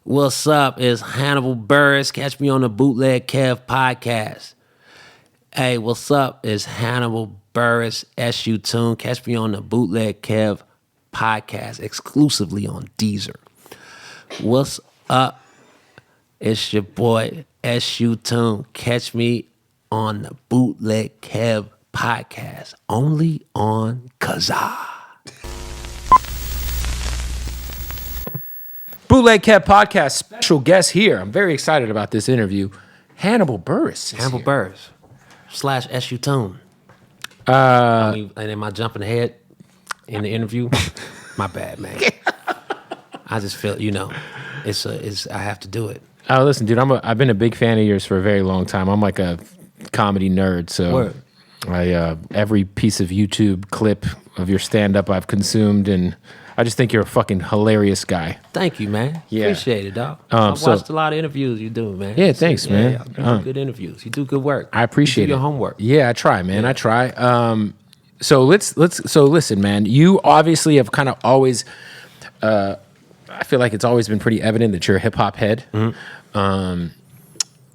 What's up? It's Hannibal Buress. Catch me on the Bootleg Kev podcast. Hey, what's up? It's Hannibal Buress, SU Tune. Catch me on the Bootleg Kev podcast exclusively on Deezer. What's up? It's your boy, SU Tune. Catch me on the Bootleg Kev podcast only on Kazaa. Bootleg Kev podcast special guest here. I'm very excited about this interview. Hannibal Buress. Hannibal Buress / SU Tune. And am I jumping ahead in the interview? My bad, man. I just feel, it's I have to do it. Oh, listen, dude, I've been a big fan of yours for a very long time. I'm like a comedy nerd, so Word. Every piece of YouTube clip of your stand-up I've consumed, and I just think you're a fucking hilarious guy. Thank you, man. Yeah. Appreciate it, dog. I've watched a lot of interviews you do, man. Yeah, thanks, man. You do good interviews. You do good work. I appreciate you do it. your homework. Yeah, I try, man. Yeah. I try. So listen, man. You obviously have kind of always. I feel like it's always been pretty evident that you're a hip hop head. Mm-hmm.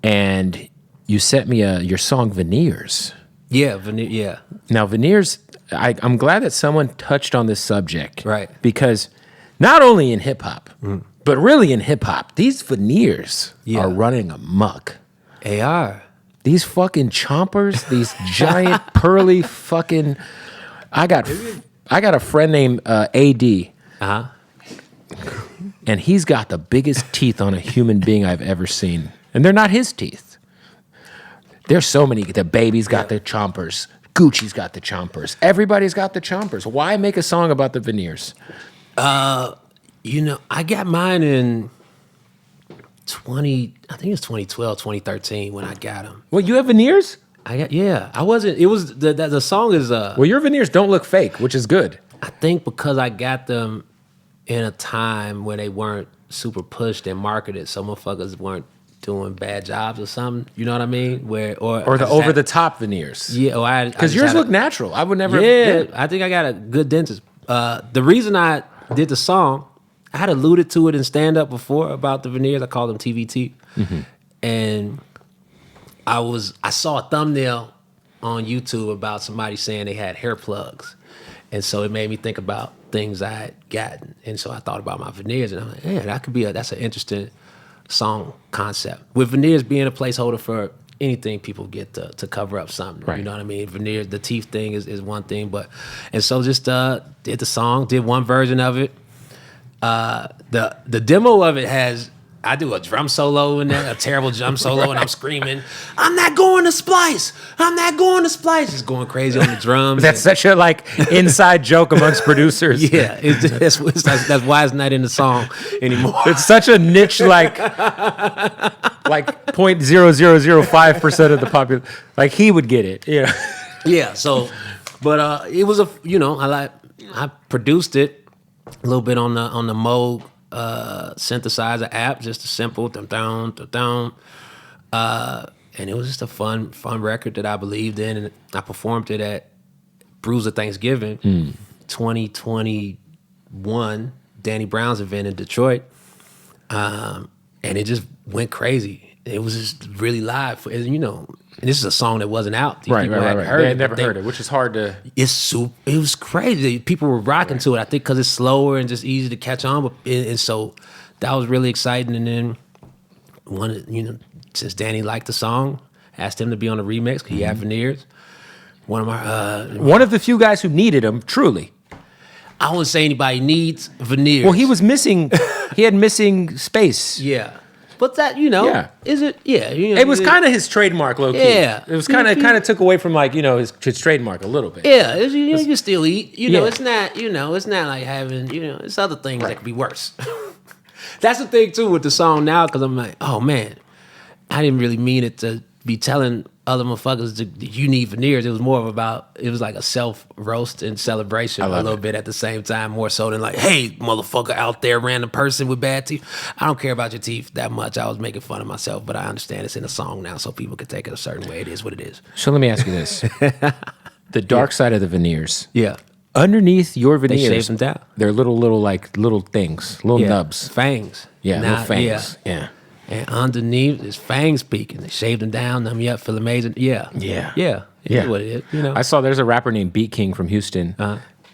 And you sent me your song Veneers. Yeah, yeah. Now Veneers, I'm glad that someone touched on this subject. Right. Because not only in hip hop, but really in hip hop, these veneers are running amok. They are. These fucking chompers, these giant pearly fucking. I got a friend named AD. Uh-huh. And he's got the biggest teeth on a human being I've ever seen. And they're not his teeth. There's so many. The Baby's got the chompers. Gucci's got the chompers. Everybody's got the chompers. Why make a song about the veneers? I got mine in I think it was 2012, 2013 when I got them. Well, you have veneers? I wasn't, it was, the song is... Well, your veneers don't look fake, which is good. I think because I got them in a time where they weren't super pushed and marketed, so motherfuckers weren't doing bad jobs or something. You know what I mean? Or the over the top veneers. Yeah, because yours look natural. I would never. Yeah, I think I got a good dentist. The reason I did the song, I had alluded to it in stand up before about the veneers. I called them TVT, and I saw a thumbnail on YouTube about somebody saying they had hair plugs, and so it made me think about things I had gotten, and so I thought about my veneers, and I'm like, yeah, that's an interesting song concept, with veneers being a placeholder for anything people get to cover up something. Right. You know what I mean? Veneers, the teeth thing is one thing, and so just did the song, did one version of it. The demo of it I do a drum solo in there, a terrible drum solo, and I'm screaming, "I'm not going to Splice! I'm not going to Splice!" Just going crazy on the drums. That's such a inside joke amongst producers. Yeah, that's why it's not in the song anymore. It's such a niche, like 0.0005% of the population. Like he would get it. Yeah. Yeah. So, but it was I produced it a little bit on the Moog synthesizer app, just a simple down, and it was just a fun record that I believed in, and I performed it at Bruiser of Thanksgiving 2021, Danny Brown's event in Detroit, and it just went crazy. It was just really live, and this is a song that wasn't out. Right. They had never heard it, which is hard to. It was crazy. People were rocking to it. I think because it's slower and just easy to catch on. And so that was really exciting. And then since Danny liked the song, asked him to be on the remix because he had veneers. One of the few guys who needed them, truly. I wouldn't say anybody needs veneers. Well, he was missing. He had missing space. Yeah. But that, is it? Yeah. It was kind of his trademark, low key. Yeah. It was kind of took away from his trademark a little bit. Yeah. You can still eat. It's not, it's not like having, it's other things that could be worse. That's the thing too with the song now, because I'm like, oh man, I didn't really mean it to be telling other motherfuckers that you need veneers. It was more it was like a self-roast and celebration a little bit at the same time, more so than like, hey, motherfucker out there, random person with bad teeth. I don't care about your teeth that much. I was making fun of myself, but I understand it's in a song now, so people can take it a certain way. It is what it is. So let me ask you this. The dark side of the veneers. Yeah. Underneath your veneers, they shave them down. They're little things, little nubs. Fangs. Yeah, Now, no fangs. Yeah. And underneath, his fangs peeking. They shaved him down, numb you up, feel amazing. Yeah. Yeah. Yeah. It is what it is, you know. I saw there's a rapper named Beat King from Houston,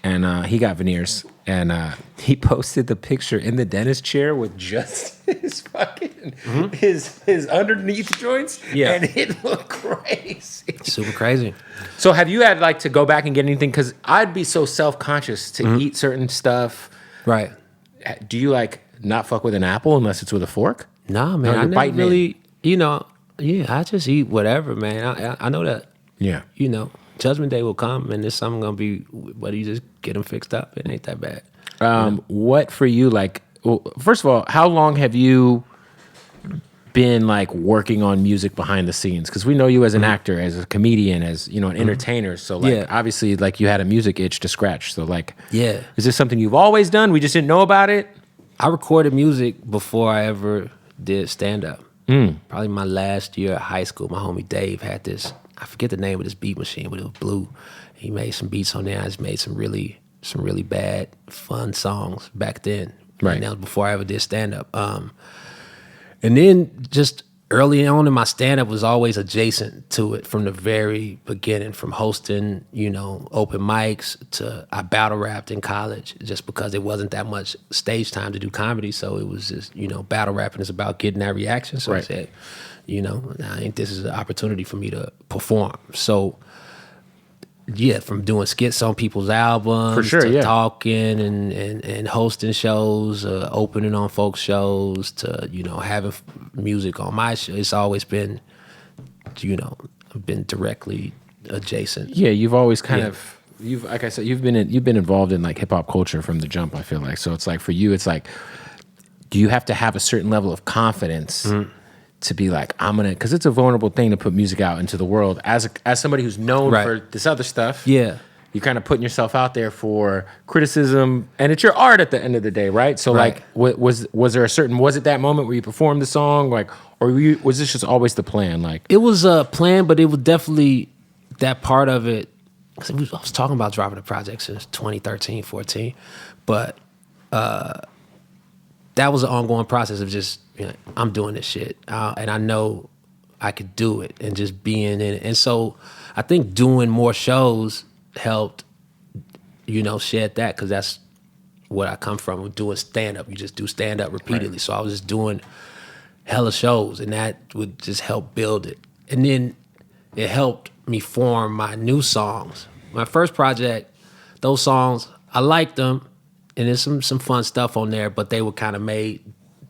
and he got veneers. And he posted the picture in the dentist chair with just his fucking, his underneath joints. Yeah. And it looked crazy. Super crazy. So have you had like to go back and get anything? Because I'd be so self-conscious to eat certain stuff. Right. Do you like not fuck with an apple unless it's with a fork? Nah, man. No, I you're never biting really, I just eat whatever, man. I know that, Yeah. Judgment Day will come and there's something going to be, whether you just get them fixed up, it ain't that bad. What for you, like, well, first of all, how long have you been like working on music behind the scenes? Because we know you as an actor, as a comedian, as, an entertainer. So like, obviously like you had a music itch to scratch. So like, is this something you've always done? We just didn't know about it? I recorded music before I ever did stand-up. Probably my last year of high school, my homie Dave had this, I forget the name of this beat machine, but it was blue. He made some beats on there. I just made some really bad, fun songs back then. Right. And that was before I ever did stand-up. And then just early on in my stand-up was always adjacent to it from the very beginning, from hosting, open mics to I battle rapped in college just because it wasn't that much stage time to do comedy. So it was just, battle rapping is about getting that reaction. So I said, I think this is an opportunity for me to perform. So from doing skits on people's albums to talking and hosting shows, opening on folks' shows to, having music on my show. It's always been, been directly adjacent. Yeah, you've always kind of, like I said, you've been involved in like hip hop culture from the jump, I feel like. So it's like for you, it's like, do you have to have a certain level of confidence to be like, I'm gonna, because it's a vulnerable thing to put music out into the world as somebody who's known for this other stuff. Yeah, you're kind of putting yourself out there for criticism, and it's your art at the end of the day, right? So like, was there a certain, was it that moment where you performed the song, like, or was this just always the plan? Like, it was a plan, but it was definitely that part of it. Cause I was talking about dropping a project since 2013, 14, but that was an ongoing process of just, I'm doing this shit, and I know I could do it, and just being in it. And so I think doing more shows helped, shed that, because that's what I come from, doing stand-up. You just do stand-up repeatedly. Right. So I was just doing hella shows, and that would just help build it. And then it helped me form my new songs. My first project, those songs, I liked them, and there's some fun stuff on there, but they were kind of made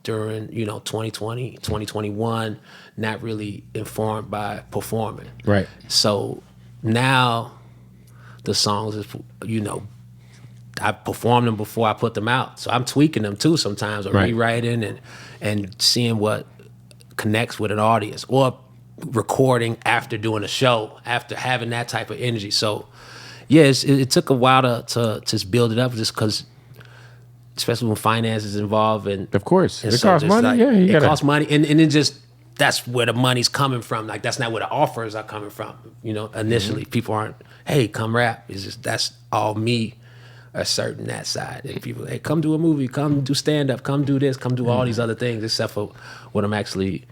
during, 2020, 2021, not really informed by performing. Right. So now the songs is, I performed them before I put them out. So I'm tweaking them too sometimes, or rewriting and seeing what connects with an audience, or recording after doing a show, after having that type of energy. So yeah, it took a while to just build it up, just because, especially when finance is involved, and of course it costs money. Like, it costs money, and then just that's where the money's coming from. Like, that's not where the offers are coming from. Initially people aren't, hey, come rap. It's just, that's all me asserting that side. And people, hey, come do a movie, come do stand up, come do this, come do all these other things, except for what I'm actually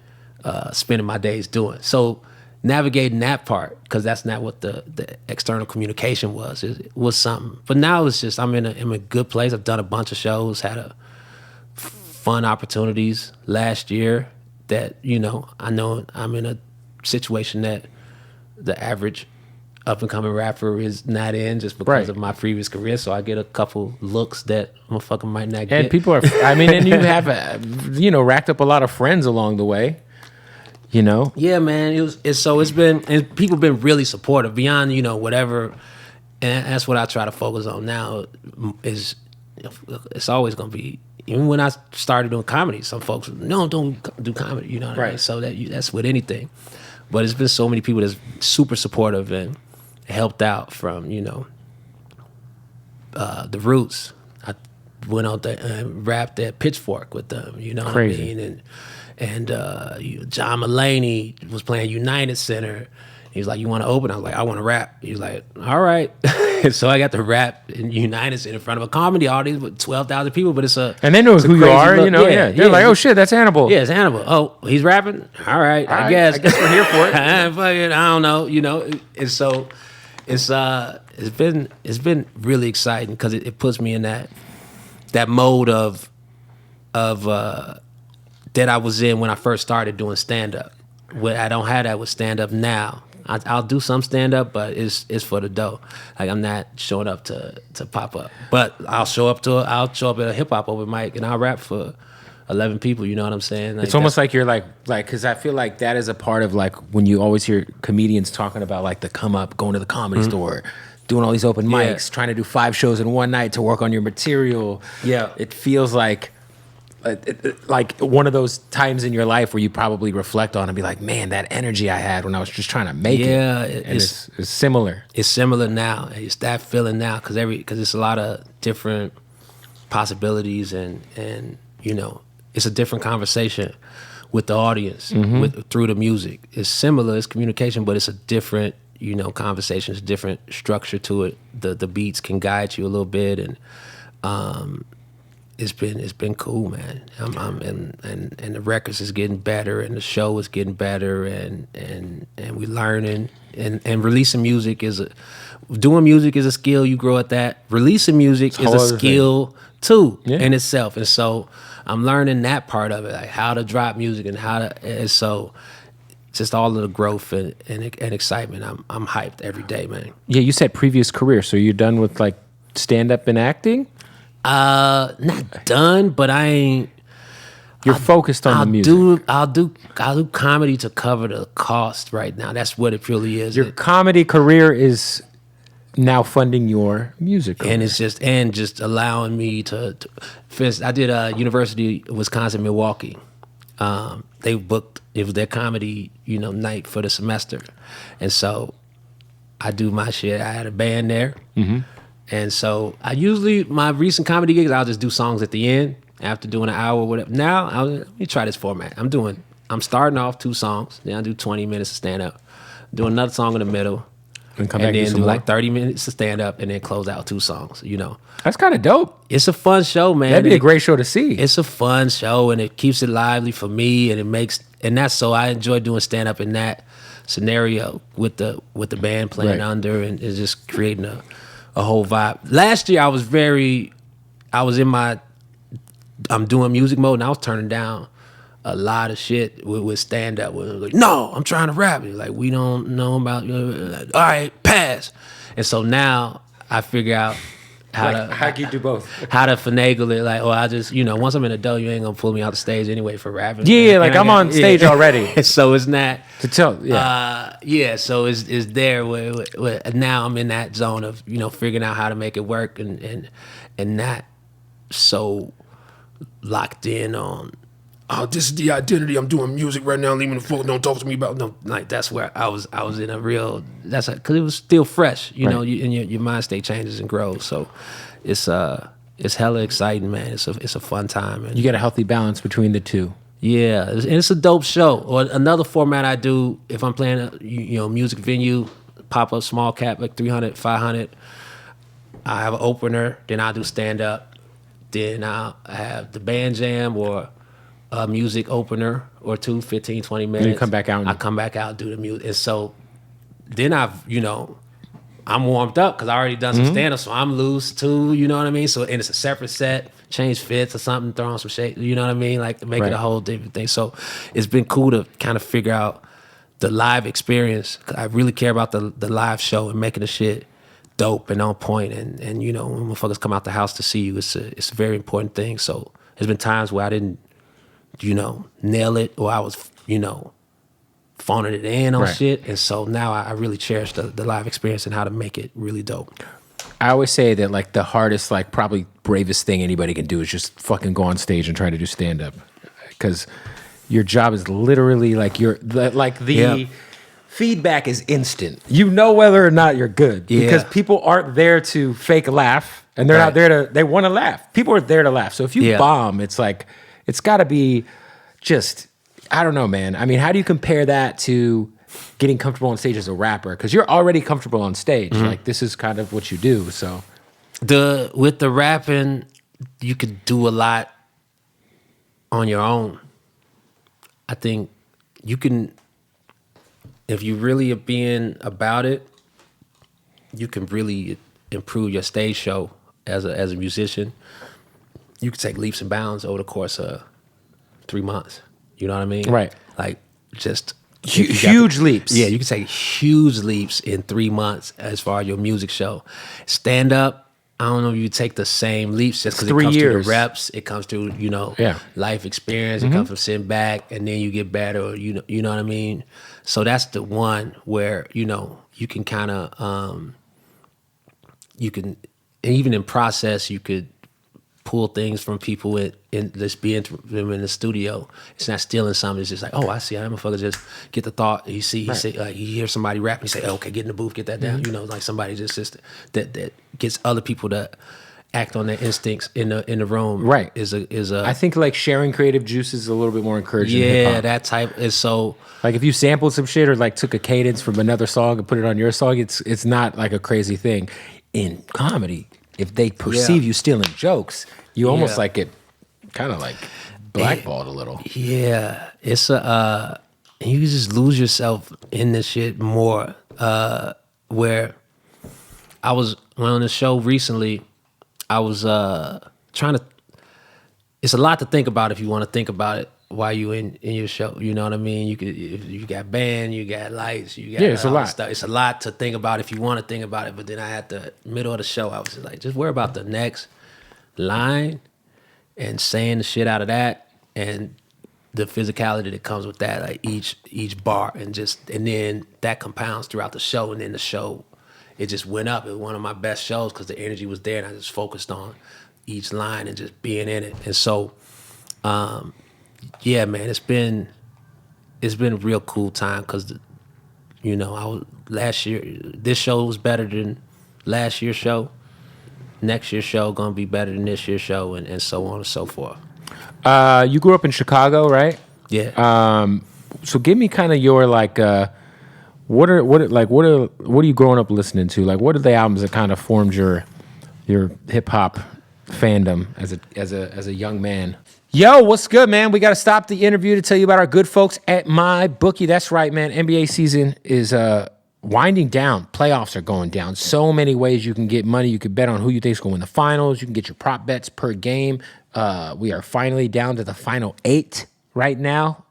spending my days doing. So navigating that part, because that's not what the external communication was. It was something. But now it's just, I'm in a good place. I've done a bunch of shows, had fun opportunities last year that, I know I'm in a situation that the average up-and-coming rapper is not in, just because of my previous career. So I get a couple looks that motherfucker might not get. And people are, and you have, racked up a lot of friends along the way. Yeah, man. It's been, and people been really supportive beyond, whatever. And that's what I try to focus on now. Is it's always gonna be, even when I started doing comedy, some folks, no, don't do comedy. You know what I mean? So that's with anything. But it's been so many people that's super supportive and helped out from, the Roots. I went out there and rapped at Pitchfork with them. You know what I mean? And John Mulaney was playing United Center, He's like, you want to open? I was like, I want to rap. He's like, all right. So I got to rap in United in front of a comedy audience with 12,000 people, but it's a... And they know who you are, look. you know? Yeah. They're like, oh shit, that's Hannibal. Yeah, it's Hannibal. Oh, he's rapping? All right, I guess. I guess we're here for it. I don't know, you know? And so it's been really exciting because it puts me in that mode of that I was in when I first started doing stand-up. I don't have that with stand-up now. I'll do some stand-up, but it's for the dough. Like, I'm not showing up to pop up. But I'll show up at a hip-hop open mic, and I'll rap for 11 people, you know what I'm saying? Like, it's almost like you're like, because I feel like that is a part of, like, when you always hear comedians talking about, like, the come up, going to the comedy store, doing all these open mics, trying to do 5 shows in one night to work on your material. Yeah. It feels like one of those times in your life where you probably reflect on and be like, man, that energy I had when I was just trying to make it. Yeah, it's similar. It's similar now. It's that feeling now because it's a lot of different possibilities and you know, it's a different conversation with the audience through the music. It's similar, it's communication, but it's a different, you know, conversation. It's a different structure to it. The beats can guide you a little bit, and it's been cool, man. And the records is getting better, and the show is getting better, and we learning, and releasing music doing music is a skill. You grow at that. Releasing music is a skill too in itself, and so I'm learning that part of it, like how to drop music and so just all of the growth and excitement. I'm hyped every day, man. Yeah, you said previous career, so you're done with like stand up and acting? Not done, but I ain't. You're focused on the music. I'll do comedy to cover the cost right now. That's what it really is. Your comedy career is now funding your music career. And it's just allowing me to I did University of Wisconsin Milwaukee. They booked, it was their comedy, you know, night for the semester, and so I do my shit. I had a band there. And so my recent comedy gigs, I'll just do songs at the end after doing an hour or whatever. Now, let me try this format. I'm starting off 2 songs, then I do 20 minutes of stand up, do another song in the middle, and then do like 30 minutes of stand up, and then close out 2 songs, you know. That's kind of dope. It's a fun show, man. That'd be a great show to see. It's a fun show, and it keeps it lively for me, and that's so I enjoy doing stand up in that scenario with the band playing under, and it's just creating a whole vibe. Last year, I'm doing music mode, and I was turning down a lot of shit with stand up. Like, no, I'm trying to rap. And like, we don't know about you. Like, all right, pass. And so now I figure out how you do both. How to finagle it. Like, I just, you know, once I'm in a dough, you ain't gonna pull me out the stage anyway for rapping. Yeah, like I'm on stage already. So it's not to tell. So it's there where now I'm in that zone of, you know, figuring out how to make it work and not so locked in on, oh, this is the identity. I'm doing music right now. Leave me the fuck. Don't talk to me about no. Like that's where I was in a real. That's because it was still fresh. You know, and your mind state changes and grows. So it's hella exciting, man. It's a fun time. Man. You get a healthy balance between the two. Yeah, and it's a dope show. Or another format I do if I'm playing a music venue, pop up small cap like 300, 500. I have an opener. Then I do stand up. Then I'll have the band jam or a music opener or 2, 15, 20 minutes. And you come back out. I come back out, do the music. And so then I'm warmed up because I already done some stand-up, so I'm loose too, you know what I mean? So, and it's a separate set, change fits or something, throw on some shit, you know what I mean? Like make it a whole different thing. So it's been cool to kind of figure out the live experience. I really care about the live show and making the shit dope and on point. And you know, when motherfuckers come out the house to see you, it's a very important thing. So there's been times where I didn't, you know, nail it, or I was, you know, phoning it in on shit. And so now I really cherish the live experience and how to make it really dope. I always say that like the hardest, like probably bravest thing anybody can do is just fucking go on stage and try to do stand up, because your job is literally like the feedback is instant. You know whether or not you're good because people aren't there to fake a laugh, and they're not there they want to laugh. People are there to laugh. So if you bomb, it's like, it's got to be just, I don't know, man. I mean, how do you compare that to getting comfortable on stage as a rapper? Because you're already comfortable on stage. Like, this is kind of what you do. So with the rapping, you could do a lot on your own. I think you can, if you really are being about it, you can really improve your stage show as a musician. You can take leaps and bounds over the course of 3 months. You know what I mean? Right. Like, just huge leaps. Yeah, you can take huge leaps in 3 months as far as your music show. Stand up, I don't know if you take the same leaps just because it comes through the reps. It comes through, life experience. It comes from sitting back, and then you get better. Or, you know what I mean? So that's the one where, you can kind of, you can, and even in process, you could pull things from people in just being them in the studio. It's not stealing something. It's just like, oh, I see. I'm a motherfucker just get the thought. You see, you hear somebody rap, and you say, oh, okay, get in the booth, get that down. Like somebody just that gets other people to act on their instincts in the room. Right. Is a. I think like sharing creative juice is a little bit more encouraging. Yeah, in hip-hop. that type is so. Like if you sampled some shit or like took a cadence from another song and put it on your song, it's not like a crazy thing. In comedy, if they perceive you stealing jokes, you almost like get kind of like blackballed a little. Yeah, it's you just lose yourself in this shit more. Where I was on the show recently, I was trying to. It's a lot to think about if you want to think about it while you in your show. You know what I mean? You got band, you got lights, you got it's a lot. Stuff. It's a lot to think about if you want to think about it. But then I had the middle of the show, I was just like, just worry about the next line and saying the shit out of that and the physicality that comes with that, like each bar, and then that compounds throughout the show, and then the show, it just went up. It was one of my best shows because the energy was there, and I just focused on each line and just being in it. And so, yeah, man, it's been a real cool time because, last year, this show was better than last year's show. Next year's show gonna be better than this year's show, and so on and so forth. You grew up in Chicago, right? Yeah. So give me kind of your like, what are you growing up listening to? Like, what are the albums that kind of formed your hip hop fandom as a young man? Yo, what's good, man? We got to stop the interview to tell you about our good folks at MyBookie. That's right, man. NBA season is winding down. Playoffs are going down. So many ways you can get money. You can bet on who you think is going to win the finals. You can get your prop bets per game. We are finally down to the final 8 right now.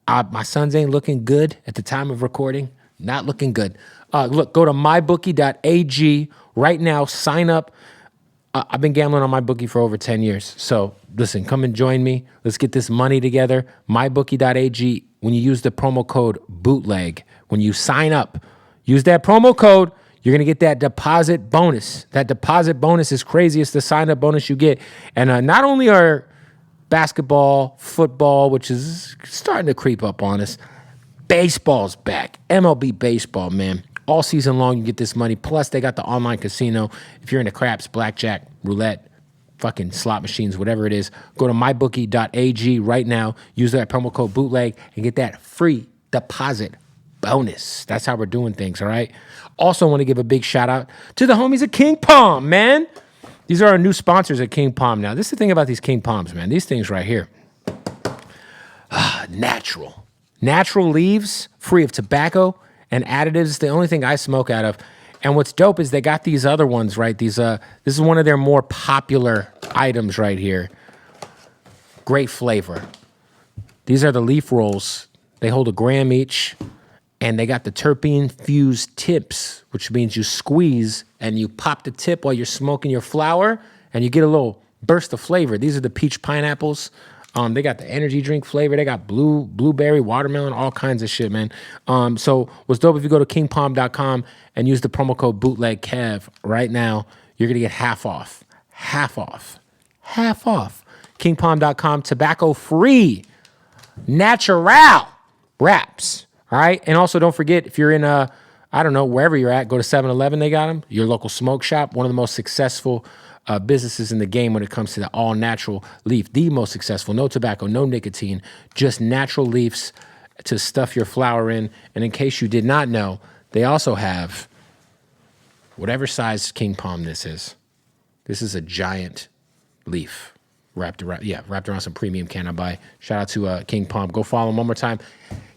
My Suns ain't looking good at the time of recording. Not looking good. Look, go to mybookie.ag right now. Sign up. I've been gambling on MyBookie for over 10 years. So listen, come and join me. Let's get this money together. Mybookie.ag. When you use the promo code Bootleg, when you sign up, use that promo code, you're going to get that deposit bonus. That deposit bonus is crazy. It's the sign-up bonus you get. And not only are basketball, football, which is starting to creep up on us, baseball's back. MLB baseball, man. All season long, you get this money. Plus, they got the online casino. If you're into craps, blackjack, roulette, fucking slot machines, whatever it is, go to mybookie.ag right now. Use that promo code Bootleg and get that free deposit bonus. That's how we're doing things, all right? Also want to give a big shout out to the homies at King Palm, man. These are our new sponsors at King Palm. Now, this is the thing about these King Palms, man. These things right here. Natural. Natural leaves, free of tobacco and additives. The only thing I smoke out of. And what's dope is they got these other ones, right? This is one of their more popular items right here. Great flavor. These are the leaf rolls. They hold 1 gram each. And they got the terpene-fused tips, which means you squeeze and you pop the tip while you're smoking your flower, and you get a little burst of flavor. These are the peach pineapples. They got the energy drink flavor. They got blueberry, watermelon, all kinds of shit, man. So what's dope, if you go to kingpalm.com and use the promo code BootlegKev right now, you're going to get half off. Half off. Half off. Kingpalm.com, tobacco-free, natural wraps. All right. And also don't forget, if you're in wherever you're at, go to 7-Eleven. They got them. Your local smoke shop, one of the most successful businesses in the game when it comes to the all natural leaf. The most successful. No tobacco, no nicotine, just natural leaves to stuff your flour in. And in case you did not know, they also have whatever size king palm this is. This is a giant leaf wrapped around some premium cannabi. Shout out to King Palm. Go follow him one more time.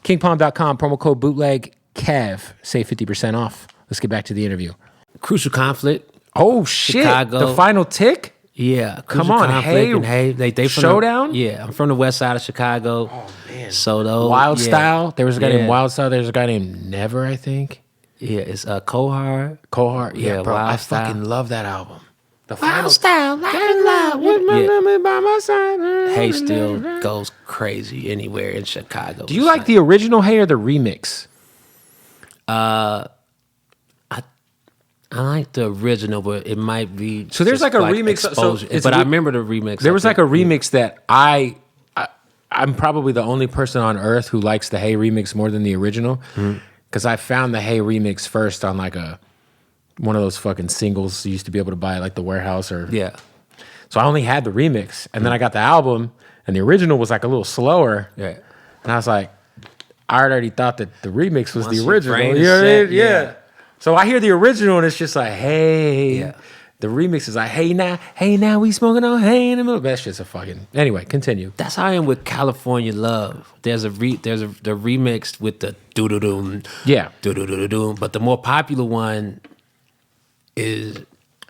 KingPalm.com, promo code bootleg Kev. Save 50% off. Let's get back to the interview. Crucial Conflict. Oh shit! Chicago. The final tick. Yeah, Come Crucial on, Conflict hey, and they from Showdown? I'm from the west side of Chicago. Oh man, so those Wild Style. There was a guy named Yeah. Wild Style. There's a guy named Never, I think. Yeah, it's Cohart. Cohart. Yeah, bro. Wild I Style. fucking love that album. The Wild Style, life and love. with my memory by my side. Hey still goes crazy anywhere in Chicago. Do you like the original Hey or the remix? I like the original, but it might be So there's just like a remix. exposure. So it's but I remember the remix. There was like a remix that I'm probably the only person on earth who likes the Hey remix more than the original, because I found the Hey remix first on like one of those fucking singles you used to be able to buy at like the warehouse or Yeah. So I only had the remix, and then I got the album, and the original was like a little slower. Yeah. And I was like, I already thought that the remix was Once the your original. brain You is know what I set, mean? Yeah. So I hear the original, and it's just like, hey. Yeah. The remix is like, hey now, we smoking on hey in the middle. That shit's a fucking. Anyway, continue. That's how I am with California Love. There's the remix with the doo doo doo. Yeah. Doo doo doo doo. But the more popular one is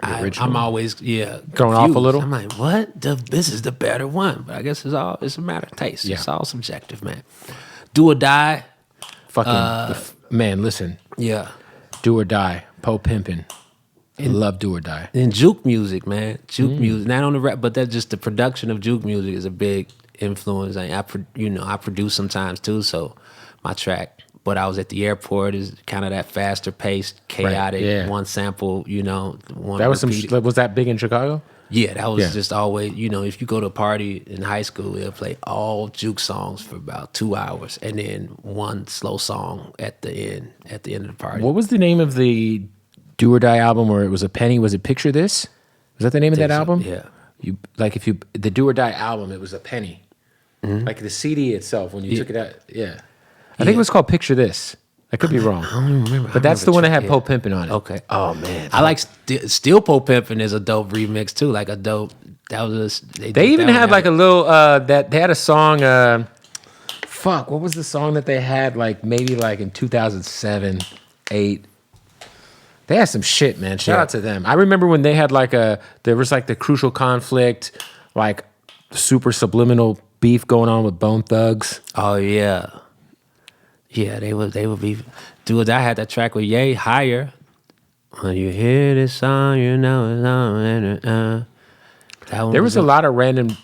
I'm always Going confused. off a little? I'm like, what? This is the better one. But I guess it's a matter of taste. Yeah. It's all subjective, man. Do or Die. Fucking man, listen. Yeah. Do or Die. Po Pimpin'. I love Do or Die. And juke music, man. Juke music. Not on the rap, but that's just the production of juke music is a big influence. I produce sometimes too, so my track. But I was at the airport is kind of that faster paced, chaotic, one sample, one That was repeated. was that big in Chicago? Yeah, that was just always, if you go to a party in high school, they'll play all juke songs for about 2 hours and then one slow song at the end of the party. What was the name of the Do or Die album where it was a penny? Was it Picture This? Was that the name of that album? Yeah. The Do or Die album, it was a penny. Like the CD itself, when you took it out, I think it was called Picture This. I could be wrong. I don't even remember. But that's the one that had Po Pimpin' on it. Okay. Oh, man. I like Still Po Pimpin' is a dope remix too. Like a dope. That was They even had like a little, they had a song, what was the song that they had like maybe like in 2007, 8? They had some shit, man. Shout out to them. I remember when they had there was like the Crucial Conflict, like super subliminal beef going on with Bone Thugs. Oh yeah. Yeah, they would be. Dude, I had that track with Ye, Higher. When you hear this song, you know it's on. There was a lot of random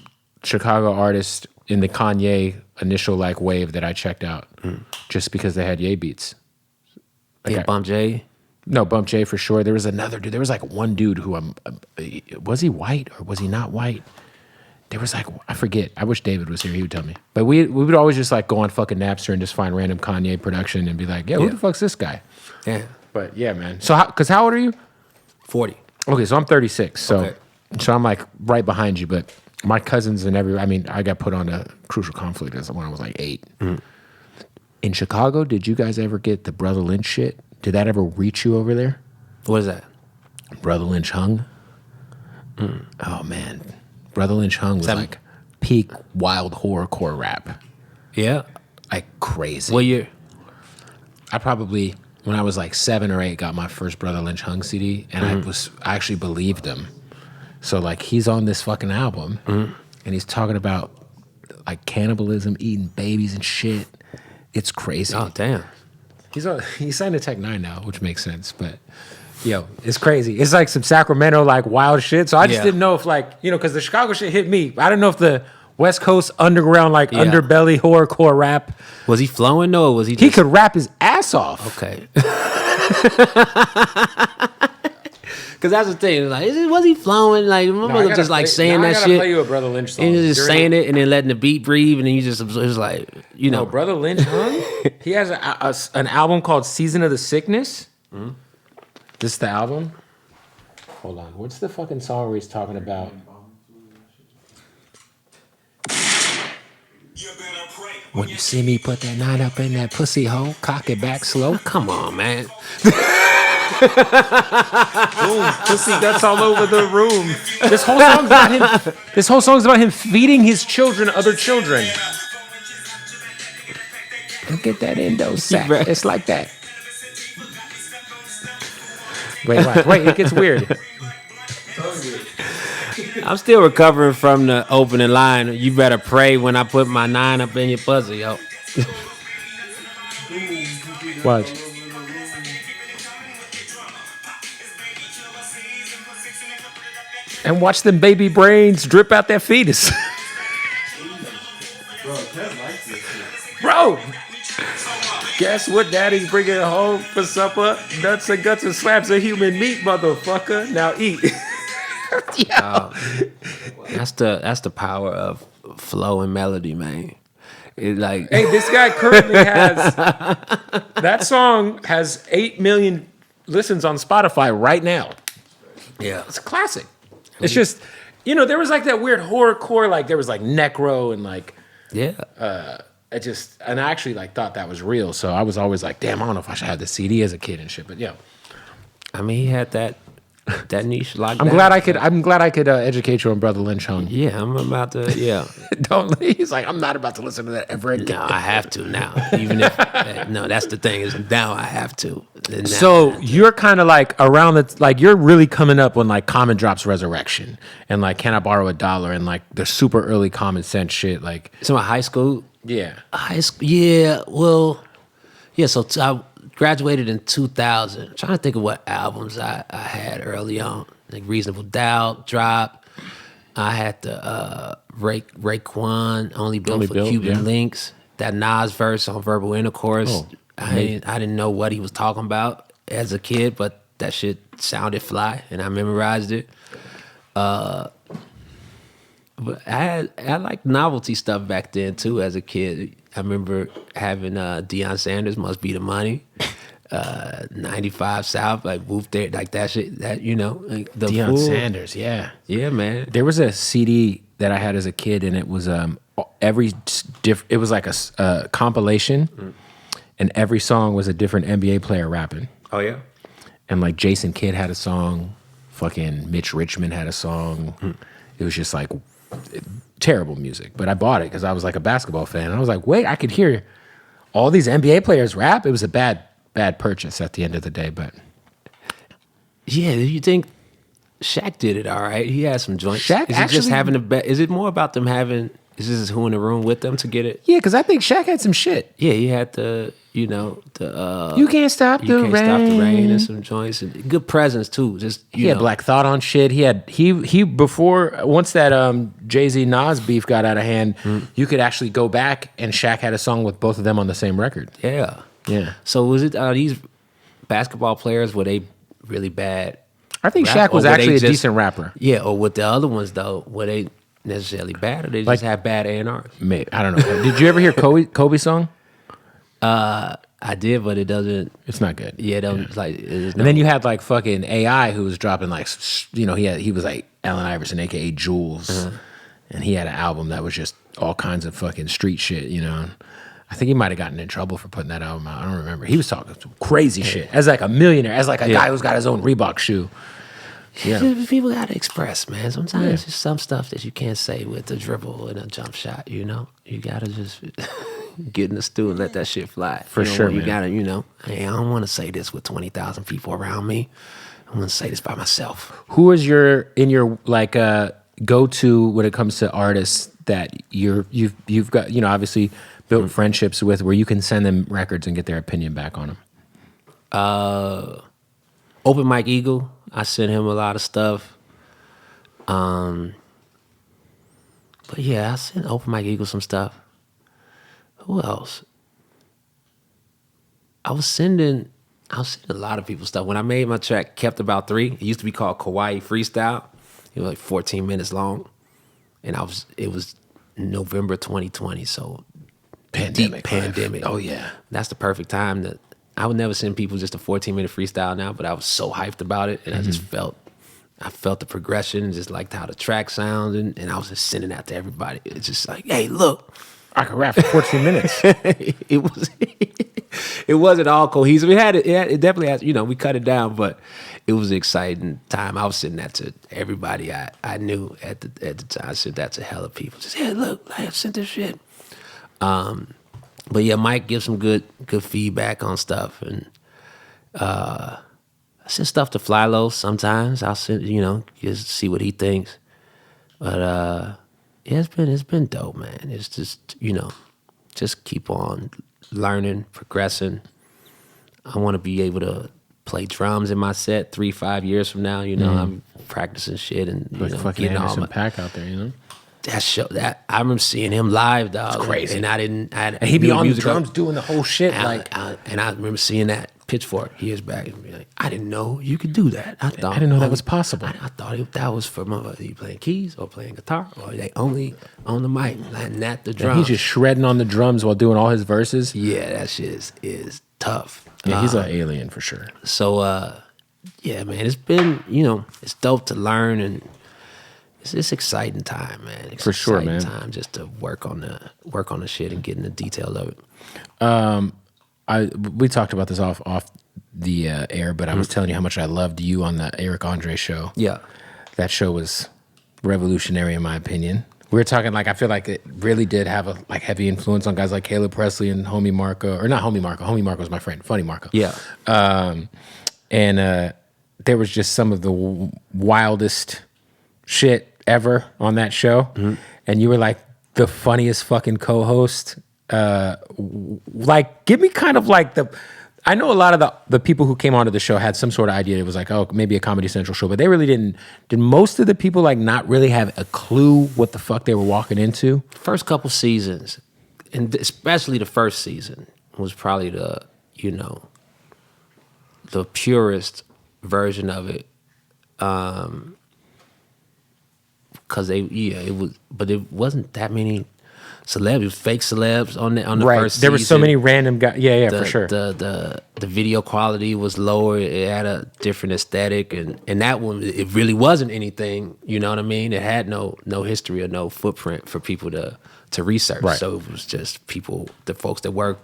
Chicago artists in the Kanye initial like wave that I checked out just because they had Ye beats. Bump J. No, Bump J for sure. There was another dude. There was like one dude who was he white or was he not white? There was like, I forget. I wish David was here. He would tell me. But we would always just like go on fucking Napster and just find random Kanye production and be like, who the fuck's this guy? Yeah. But yeah, man. So how old are you? 40. Okay, so I'm 36. Okay. So I'm like right behind you. But my cousins and I got put on a Crucial Conflict when I was like 8. In Chicago, did you guys ever get the Brother Lynch shit? Did that ever reach you over there? What is that? Brother Lynch Hung? Oh, man. Brother Lynch Hung was like peak wild horrorcore rap. Yeah. Like crazy. What year? I probably, when I was like 7 or 8, got my first Brother Lynch Hung CD, and I actually believed him. So like he's on this fucking album, and he's talking about like cannibalism, eating babies and shit. It's crazy. Oh, damn. He's signed to Tech 9 now, which makes sense, but yo, it's crazy. It's like some Sacramento like wild shit. So I just didn't know if like, because the Chicago shit hit me. I didn't know if the West Coast underground like underbelly horrorcore rap. Was he flowing though? Or was he? He could rap his ass off. Okay. Because that's the thing. Like, was he flowing? Like, my mother just like saying that shit. I gotta play you a Brother Lynch song. And he's just saying it and then letting the beat breathe, and then you just, it's like, No, Brother Lynch Hung. He has an album called Season of the Sickness. This is the album. Hold on. What's the fucking song where he's talking about? When you see me put that 9 up in that pussy hole, cock it back slow. Come on, man. Boom, pussy guts all over the room. This whole song's about him. This whole song's about him feeding his children other children. And get that endo sack. Right. It's like that. Wait, it gets weird. I'm still recovering from the opening line. You better pray when I put my 9 up in your pussy, yo. Watch. And watch them baby brains drip out their fetus. Bro, guess what daddy's bringing home for supper? Nuts and guts and slabs of human meat, motherfucker. Now eat. That's the power of flow and melody, man. It like Hey, this guy currently has that song has 8 million listens on Spotify right now. yeah. It's a classic. It's just, there was like that weird horrorcore, like there was like Necro and like Yeah. and I actually like thought that was real. So I was always like, damn, I don't know if I should have the CD as a kid and shit. But yeah, I mean, he had that niche locked I'm down. glad I could educate you on Brother Lynch Hung. Yeah, I'm about to. Yeah. Don't. He's like, I'm not about to listen to that ever again. No, I have to now. Even if no, that's the thing is now I have to. Now So you're kind of like around the like you're really coming up when like Common drops Resurrection and like Can I Borrow $1 and like the super early Common Sense shit like so my high school. yeah. High school. Yeah. Well. Yeah. So I graduated in 2000. I'm trying to think of what albums I had early on. Like Reasonable Doubt drop. I had the Raekwon, Only Built for Cuban Links. That Nas verse on Verbal Intercourse. I didn't know what he was talking about as a kid, but that shit sounded fly, and I memorized it. But I liked novelty stuff back then too as a kid. I remember having Deion Sanders, Must Be the Money, 95 South, like Woof there, like that shit. That like the Deion Fool. Sanders, yeah. Yeah, man. There was a CD that I had as a kid, and it was it was like a compilation, and every song was a different NBA player rapping. Oh yeah. And like Jason Kidd had a song, fucking Mitch Richmond had a song. It was just like terrible music, but I bought it because I was like a basketball fan. And I was like, wait, I could hear all these NBA players rap. It was a bad purchase at the end of the day, but yeah. Do you think Shaq did it all right? He had some joints. Shaq is it actually just having is it more about them having? Is this who in the room with them to get it? yeah, because I think Shaq had some shit. Yeah, he had the You Can't Stop the Rain. Stop the Rain and some joints and good presence too. Just He had Black Thought on shit. He before once that Jay-Z Nas beef got out of hand, you could actually go back and Shaq had a song with both of them on the same record. Yeah. Yeah. So was it these basketball players, were they really bad? I think rap, Shaq was or were actually they a just- decent rapper. Yeah, or with the other ones though, were they necessarily bad or they just have bad A&Rs? Maybe, I don't know. Did you ever hear Kobe song? I did, but it doesn't. It's not good. Yeah, like. And then you had like fucking AI who was dropping like he was like Allen Iverson, aka Jules, and he had an album that was just all kinds of fucking street shit. I think he might have gotten in trouble for putting that album out. I don't remember. He was talking some crazy shit as like a millionaire, as like a guy who's got his own Reebok shoe. Yeah, People gotta express, man. Sometimes there's some stuff that you can't say with the dribble and a jump shot. You gotta just get in the stew and let that shit fly. For sure, You man. gotta, hey, I don't want to say this with 20,000 people around me. I want to say this by myself. Who is your like go to when it comes to artists that you've got obviously built friendships with where you can send them records and get their opinion back on them? Open Mike Eagle, I sent him a lot of stuff. But yeah, I sent Open Mike Eagle some stuff. Who else? I was sending a lot of people stuff. When I made my track Kept About 3, it used to be called Kawaii Freestyle. It was like 14 minutes long. And it was November 2020, so Pandemic. deep pandemic. Oh yeah. That's the perfect time that I would never send people just a 14-minute freestyle now, but I was so hyped about it, and I just felt the progression, and just liked how the track sounded, and I was just sending that to everybody. It's just like, hey, look, I could rap for 14 minutes. It was it wasn't all cohesive. It definitely has, we cut it down, but it was an exciting time. I was sending that to everybody I knew at the time. I sent that to hella people. Just, hey, look, I sent this shit. But yeah, Mike gives some good feedback on stuff, and I send stuff to Flylo sometimes. I'll send, just see what he thinks. But yeah, it's been dope, man. It's just, just keep on learning, progressing. I want to be able to play drums in my set 3-5 years from now. I'm practicing shit and fucking getting all Anderson my Paak out there. That I remember seeing him live, dog. It's crazy. And he'd be on the drums doing the whole shit. And I remember seeing that Pitchfork years back and be like, I didn't know you could do that. I didn't know that was possible. I thought that was for you playing keys or playing guitar, or they only on the mic, not the drums. And he's just shredding on the drums while doing all his verses. Yeah, that shit is tough. Yeah, he's an alien for sure. So yeah, man, it's been, it's dope to learn, and it's exciting time, man. It's for sure, man. Time just to work on the shit and get in the detail of it. We talked about this off the air, but I was telling you how much I loved you on the Eric Andre show. Yeah, that show was revolutionary in my opinion. We were talking I feel like it really did have a heavy influence on guys like Caleb Presley and Homie Marco, or not Homie Marco. Homie Marco was my friend, Funny Marco. Yeah, and there was just some of the wildest shit ever on that show, and you were like the funniest fucking co-host. Give me kind of I know a lot of the people who came onto the show had some sort of idea. It was like, oh, maybe a Comedy Central show, but they really didn't. Did most of the people not really have a clue what the fuck they were walking into? First couple seasons, and especially the first season, was probably the purest version of it. Because it was, but it wasn't that many celebs, fake celebs on the first season. There were so many random guys. Yeah, for sure. The video quality was lower. It had a different aesthetic, and that one, it really wasn't anything. You know what I mean? It had no history or no footprint for people to research. Right. So it was just people, the folks that work,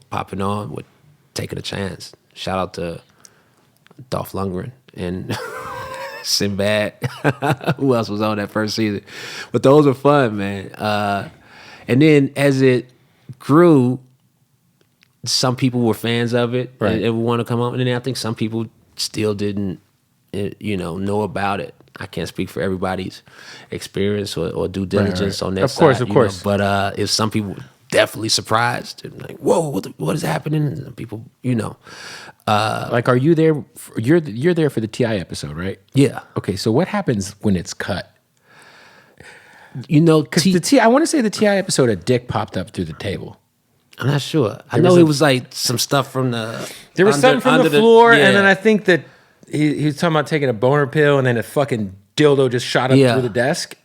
popping on, with taking a chance. Shout out to Dolph Lundgren and Sinbad. Who else was on that first season? But those were fun, man. And then as it grew, some people were fans of it and would want to come on. And then I think some people still didn't, know about it. I can't speak for everybody's experience or due diligence on that side. Of course. But if some people definitely surprised and like, whoa, what is happening? And people, are you there? You're there for the T.I. episode, right? Yeah. Okay, so what happens when it's cut? Because the T.I. I want to say the T.I. episode, a dick popped up through the table. I'm not sure. I know it was like some stuff from the. There was something from the floor, and then I think that he was talking about taking a boner pill, and then a fucking dildo just shot up through the desk.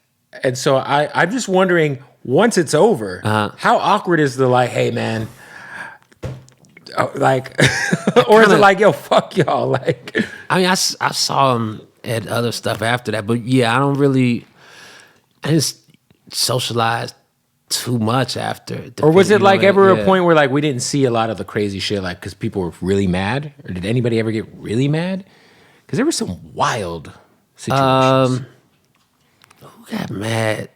And so I'm just wondering, once it's over, how awkward is the hey man, or is it like, yo, fuck y'all? I mean, I saw him at other stuff after that, but yeah, I didn't socialize too much after. Or was it ever a point where we didn't see a lot of the crazy shit, because people were really mad? Or did anybody ever get really mad? Because there were some wild situations. Who got mad?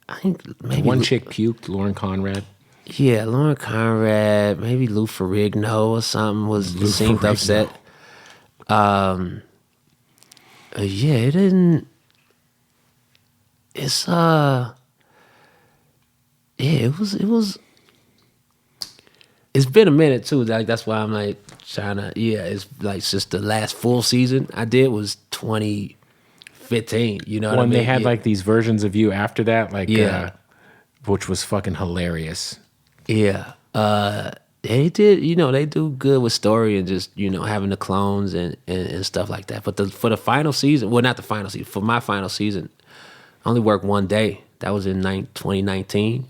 I think maybe one chick puked, Lauren Conrad. Yeah, Lauren Conrad, maybe Lou Ferrigno or something seemed upset. Yeah, it didn't. It's yeah, it was. It's been a minute too. That's why I'm trying to. Yeah, it's just the last full season I did was 2015. You know what I mean? When they had these versions of you after that, which was fucking hilarious. Yeah, they did. They do good with story and just having the clones and stuff like that. But for the final season, well, not the final season. For my final season, I only worked one day. That was in 2019.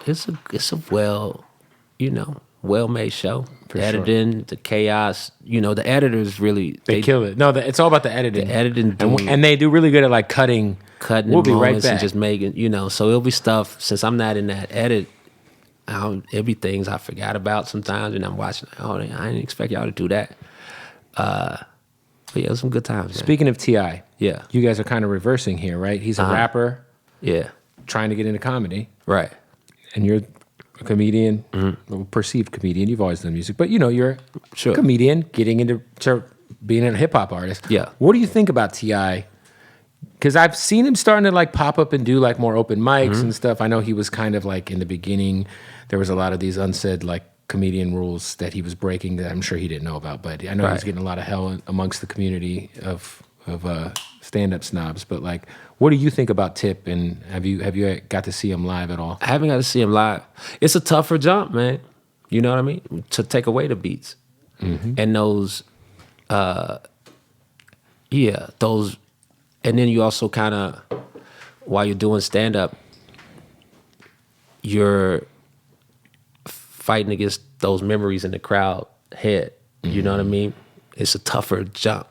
It's a well-made show. The editing, the chaos. The editors really they kill it. No, it's all about the editing. The editing, and they do really good at cutting cutting We'll the be right moments and back. just making, so it'll be stuff, since I'm not in that edit, it'll be things I forgot about sometimes, and I'm watching, oh, I didn't expect y'all to do that. But yeah, it was some good times, man. Speaking of T.I., Yeah. you guys are kind of reversing here, right? He's a rapper Yeah, trying to get into comedy, right. and you're a comedian, a perceived comedian. You've always done music, but you're Sure. a comedian getting into being a hip hop artist. Yeah. What do you think about T.I.? Because I've seen him starting to like pop up and do like more open mics and stuff. I know he was kind of like in the beginning, there was a lot of these unsaid like comedian rules that he was breaking that I'm sure he didn't know about. But I know he was getting a lot of hell amongst the community of stand-up snobs. But like, what do you think about Tip? And have you got to see him live at all? I haven't got to see him live. It's a tougher jump, man. You know what I mean? To take away the beats. And those, those, and then you also kind of, while you're doing stand-up, you're fighting against those memories in the crowd head. You know what I mean? It's a tougher jump.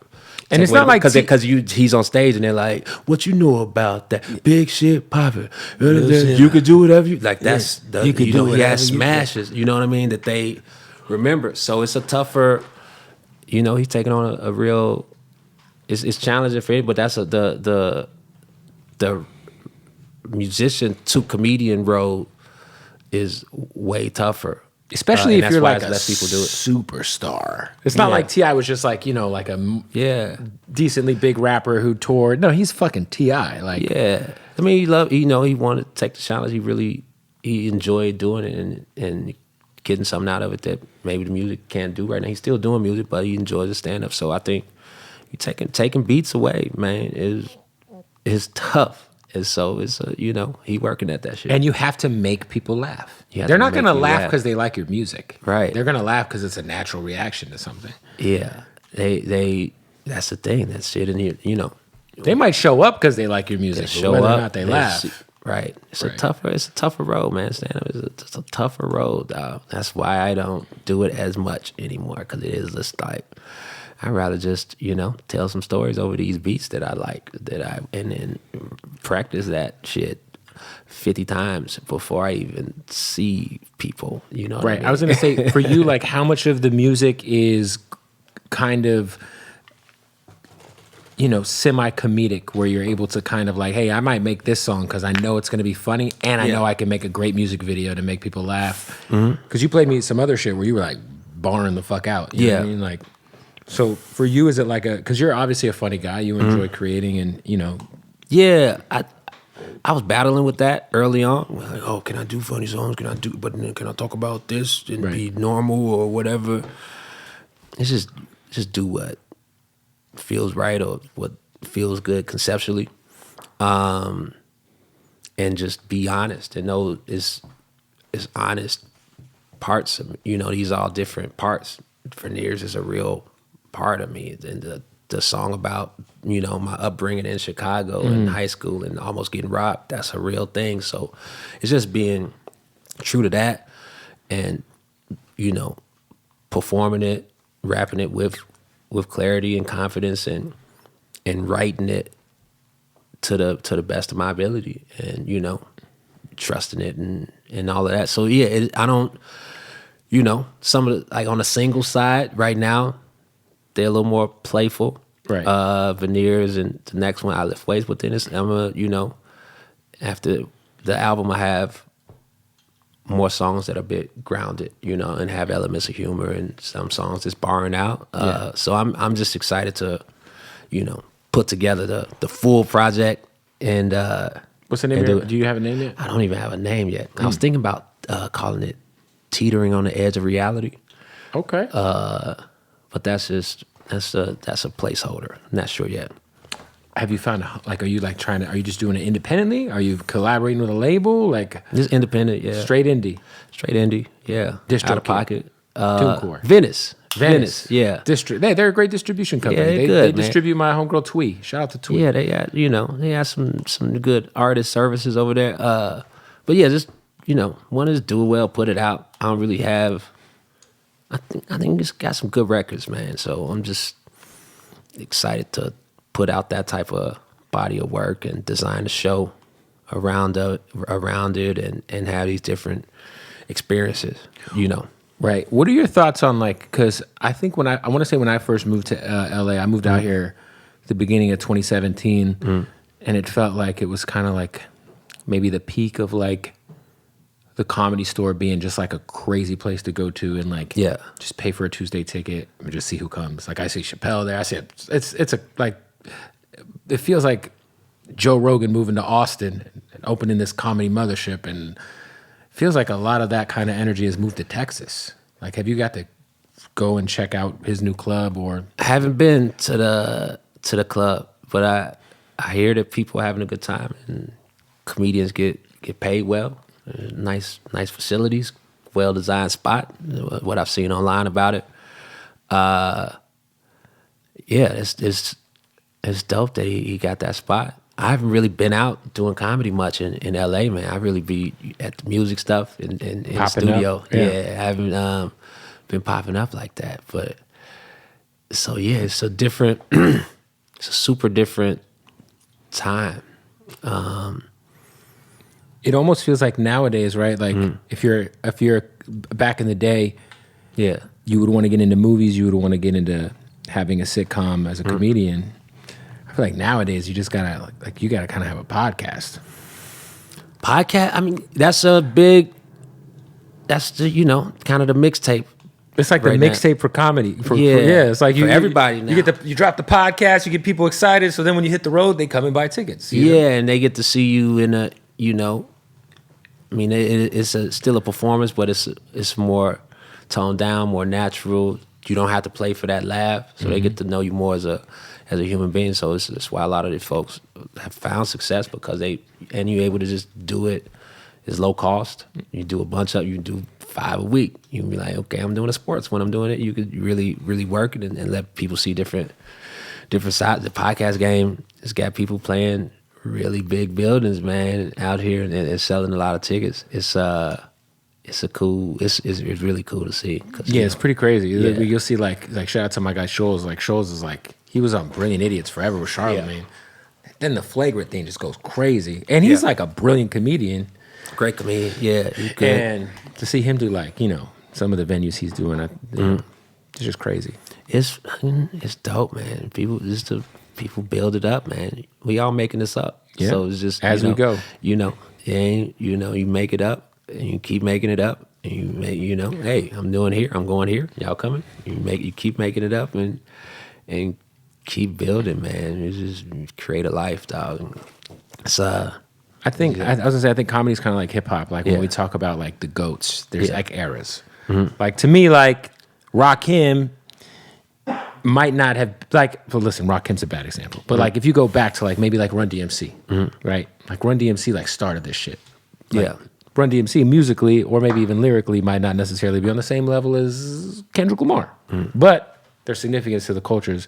And it's not like because he's on stage and they're like, "What you know about that big shit popping? You could do whatever you like." That's you could do he has whatever you smashes. You know what I mean? That they remember. So it's a tougher. He's taking on a real. It's challenging for him, but that's the musician to comedian road is way tougher. Especially if you're like a less people do it. superstar. It's not like T.I. was just like, like a decently big rapper who toured. No, he's fucking T.I. Like, yeah. I mean, he wanted to take the challenge. He enjoyed doing it and getting something out of it that maybe the music can't do right now. He's still doing music, but he enjoys the stand-up. So I think taking beats away, man, is tough. And so it's he working at that shit. and you have to make people laugh. You have They're to not make going to you laugh laugh. because they like your music. Right. They're going to laugh because it's a natural reaction to something. Yeah, they that's the thing. That shit in here, They might show up because they like your music, they but whether or not they laugh. Right. It's Right. a tougher road, man. Stand up it's a tougher road, dog. That's why I don't do it as much anymore, because it is just like I'd rather just tell some stories over these beats that I like, and then practice that shit 50 times before I even see people. You know what Right. I mean? I was going to say, for you, like, how much of the music is kind of, semi-comedic, where you're able to kind of like, hey, I might make this song because I know it's going to be funny, and I know I can make a great music video to make people laugh. Because you played me some other shit where you were like barring the fuck out. You know what I mean? Like, so for you, is it like because you're obviously a funny guy, you enjoy creating and, Yeah, I was battling with that early on. Like, oh, can I do funny songs? Can I talk about this and be normal or whatever? It's just do what feels right or what feels good conceptually, and just be honest. And know it's honest parts of these are all different parts. Veneers is a real part of me, and the song about my upbringing in Chicago and high school and almost getting robbed, that's a real thing. So it's just being true to that and performing it, rapping it with clarity and confidence, and writing it to the best of my ability, and trusting it and all of that. So yeah, I don't some of the, like on the single side right now, they're a little more playful. Right. Veneers, and the next one, I Lift Weights Within Us. After the album, I have more songs that are a bit grounded, and have elements of humor, and some songs that's barring out. So I'm just excited to, put together the full project. And what's the name of it? Do you have a name yet? I don't even have a name yet. I was thinking about calling it Teetering on the Edge of Reality. Okay. But that's a placeholder. I'm not sure yet. Have you found, like, are you just doing it independently? Are you collaborating with a label? Like, Just independent, yeah. straight indie? Straight indie, yeah. Distro Out of pocket. TuneCore. Venice, yeah. They're a great distribution company. Yeah, they good, they man. distribute my homegirl Twee. Shout out to Twee. Yeah, they got some good artist services over there. But yeah, just want to just do it well, put it out. I don't really have. I think it's got some good records, man. So I'm just excited to put out that type of body of work and design a show around it and have these different experiences, Right. What are your thoughts on because I think when I want to say when I first moved to LA, I moved out here at the beginning of 2017, and it felt like it was kind of like maybe the peak of like the Comedy Store being just like a crazy place to go to and just pay for a Tuesday ticket and just see who comes. Like I see Chappelle there. I see it feels like Joe Rogan moving to Austin and opening this comedy mothership, and feels like a lot of that kind of energy has moved to Texas. Like, have you got to go and check out his new club? Or I haven't been to the club, but I hear that people are having a good time and comedians get paid well. Nice facilities, well designed spot. What I've seen online about it, it's dope that he got that spot. I haven't really been out doing comedy much in LA, man. I really be at the music stuff in the studio. Up. Yeah. I haven't been popping up like that. But so yeah, it's a different, it's a super different time. It almost feels like nowadays, right? Like if you're back in the day, you would want to get into movies, you would want to get into having a sitcom as a comedian. I feel like nowadays you just gotta kind of have a podcast. I mean, that's the kind of the mixtape. It's like right the mixtape for comedy. It's like for everybody now. You drop the podcast, you get people excited. So then when you hit the road, they come and buy tickets. And they get to see you in a, I mean, it's still a performance, but it's more toned down, more natural. You don't have to play for that laugh, so they get to know you more as a human being. So it's why a lot of these folks have found success, because you're able to just do it. It's low cost. You do you do 5 a week. You can be like, okay, I'm doing a sports. When I'm doing it, you could really, really work it and let people see different sides. The podcast game has got people playing really big buildings, man, out here and selling a lot of tickets. It's really cool to see. It's pretty crazy. Yeah. You'll see like shout out to my guy Scholes. Like Scholes is like, he was on Brilliant Idiots forever with Charlamagne. Yeah. Then the flagrant thing just goes crazy, and he's like a brilliant comedian. Great comedian, yeah. And to see him do some of the venues he's doing, it's just crazy. It's dope, man. People build it up, man. We all making this up, so it's just as we go. You make it up, and you keep making it up, and you make, hey, I'm doing here, I'm going here. Y'all coming? You keep making it up, and keep building, man. It's just create a life, dog. It's I think I was gonna say, I think comedy is kind of like hip hop. Like when we talk about like the GOATs, there's like eras. Like to me, like Rakim might not have listen, Rakim's a bad example, but like if you go back to like maybe like Run DMC, right? Like Run DMC like started this shit. Run DMC musically or maybe even lyrically might not necessarily be on the same level as Kendrick Lamar, but their significance to the cultures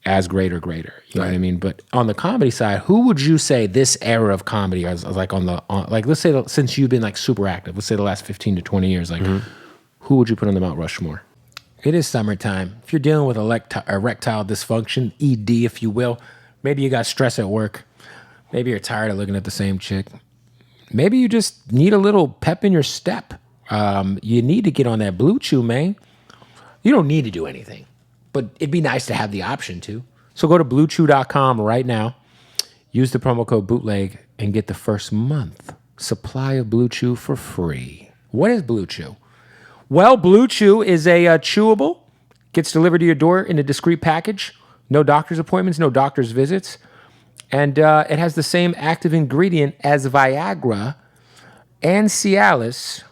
as great or greater. You know what I mean? But on the comedy side, who would you say this era of comedy is like let's say since you've been like super active, let's say the last 15 to 20 years, like who would you put on the Mount Rushmore? It is summertime. If you're dealing with erectile dysfunction, ED, if you will, maybe you got stress at work. Maybe you're tired of looking at the same chick. Maybe you just need a little pep in your step. You need to get on that Blue Chew, man. You don't need to do anything, but it'd be nice to have the option to. So go to BlueChew.com right now. Use the promo code Bootleg and get the first month supply of Blue Chew for free. What is Blue Chew? Well, Blue Chew is a chewable. Gets delivered to your door in a discreet package. No doctor's appointments, no doctor's visits. And it has the same active ingredient as Viagra and Cialis.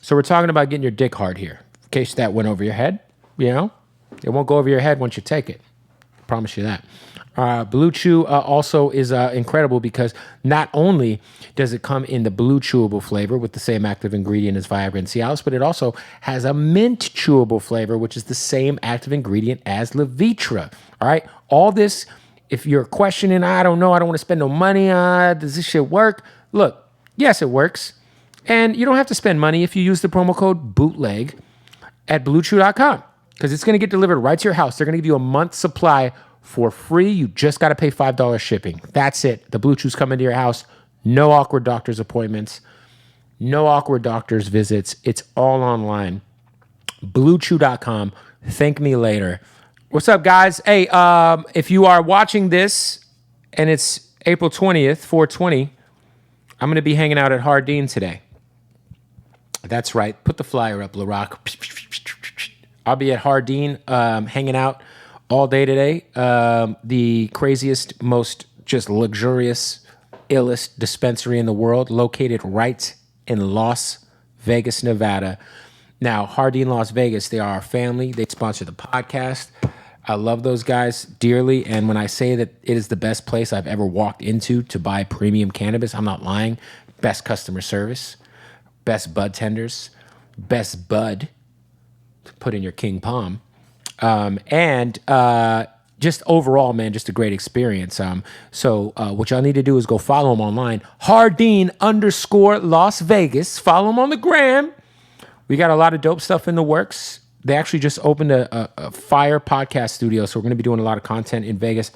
So we're talking about getting your dick hard here. In case that went over your head, it won't go over your head once you take it. I promise you that. Blue Chew also is incredible because not only does it come in the blue chewable flavor with the same active ingredient as Viagra and Cialis, but it also has a mint chewable flavor, which is the same active ingredient as Levitra. All right. All this, if you're questioning, I don't know, I don't want to spend no money on, does this shit work? Look, yes, it works. And you don't have to spend money if you use the promo code Bootleg at BlueChew.com because it's going to get delivered right to your house. They're going to give you a month's supply for free. You just got to pay $5 shipping. That's it. The Blue Chew's coming to your house. No awkward doctor's appointments. No awkward doctor's visits. It's all online. BlueChew.com. Thank me later. What's up, guys? Hey, if you are watching this and it's April 20th, 420, I'm going to be hanging out at Hardin today. That's right. Put the flyer up, LaRock. I'll be at Hardin hanging out all day today. The craziest, most just luxurious, illest dispensary in the world, located right in Las Vegas, Nevada. Now, Hardin Las Vegas, they are our family. They sponsor the podcast. I love those guys dearly. And when I say that it is the best place I've ever walked into to buy premium cannabis, I'm not lying. Best customer service, best bud tenders, best bud to put in your King Palm. And just overall, man, just a great experience. So what y'all need to do is go follow them online. Hardin_Las Vegas. Follow them on the gram. We got a lot of dope stuff in the works. They actually just opened a fire podcast studio, so we're going to be doing a lot of content in Vegas.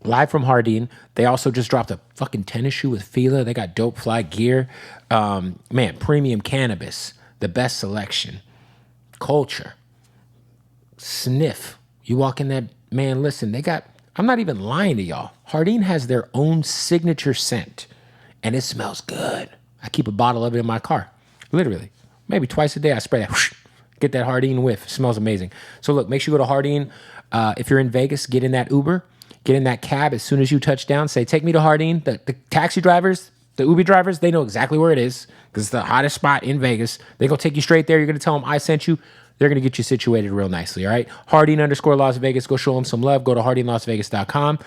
Live from Hardin. They also just dropped a fucking tennis shoe with Fila. They got dope fly gear. Man, premium cannabis. The best selection. Culture. Sniff. You walk in there, man, listen, they got, I'm not even lying to y'all. Hardin has their own signature scent, and it smells good. I keep a bottle of it in my car. Literally. Maybe twice a day I spray that. Whoosh, get that Hardin whiff. It smells amazing. So look, make sure you go to Hardin. If you're in Vegas, get in that Uber. Get in that cab as soon as you touch down. Say, take me to Hardin. The taxi drivers, the Uber drivers, they know exactly where it is because it's the hottest spot in Vegas. They're going to take you straight there. You're going to tell them I sent you. They're going to get you situated real nicely, all right? Hardin_Las Vegas. Go show them some love. Go to HardinLasVegas.com.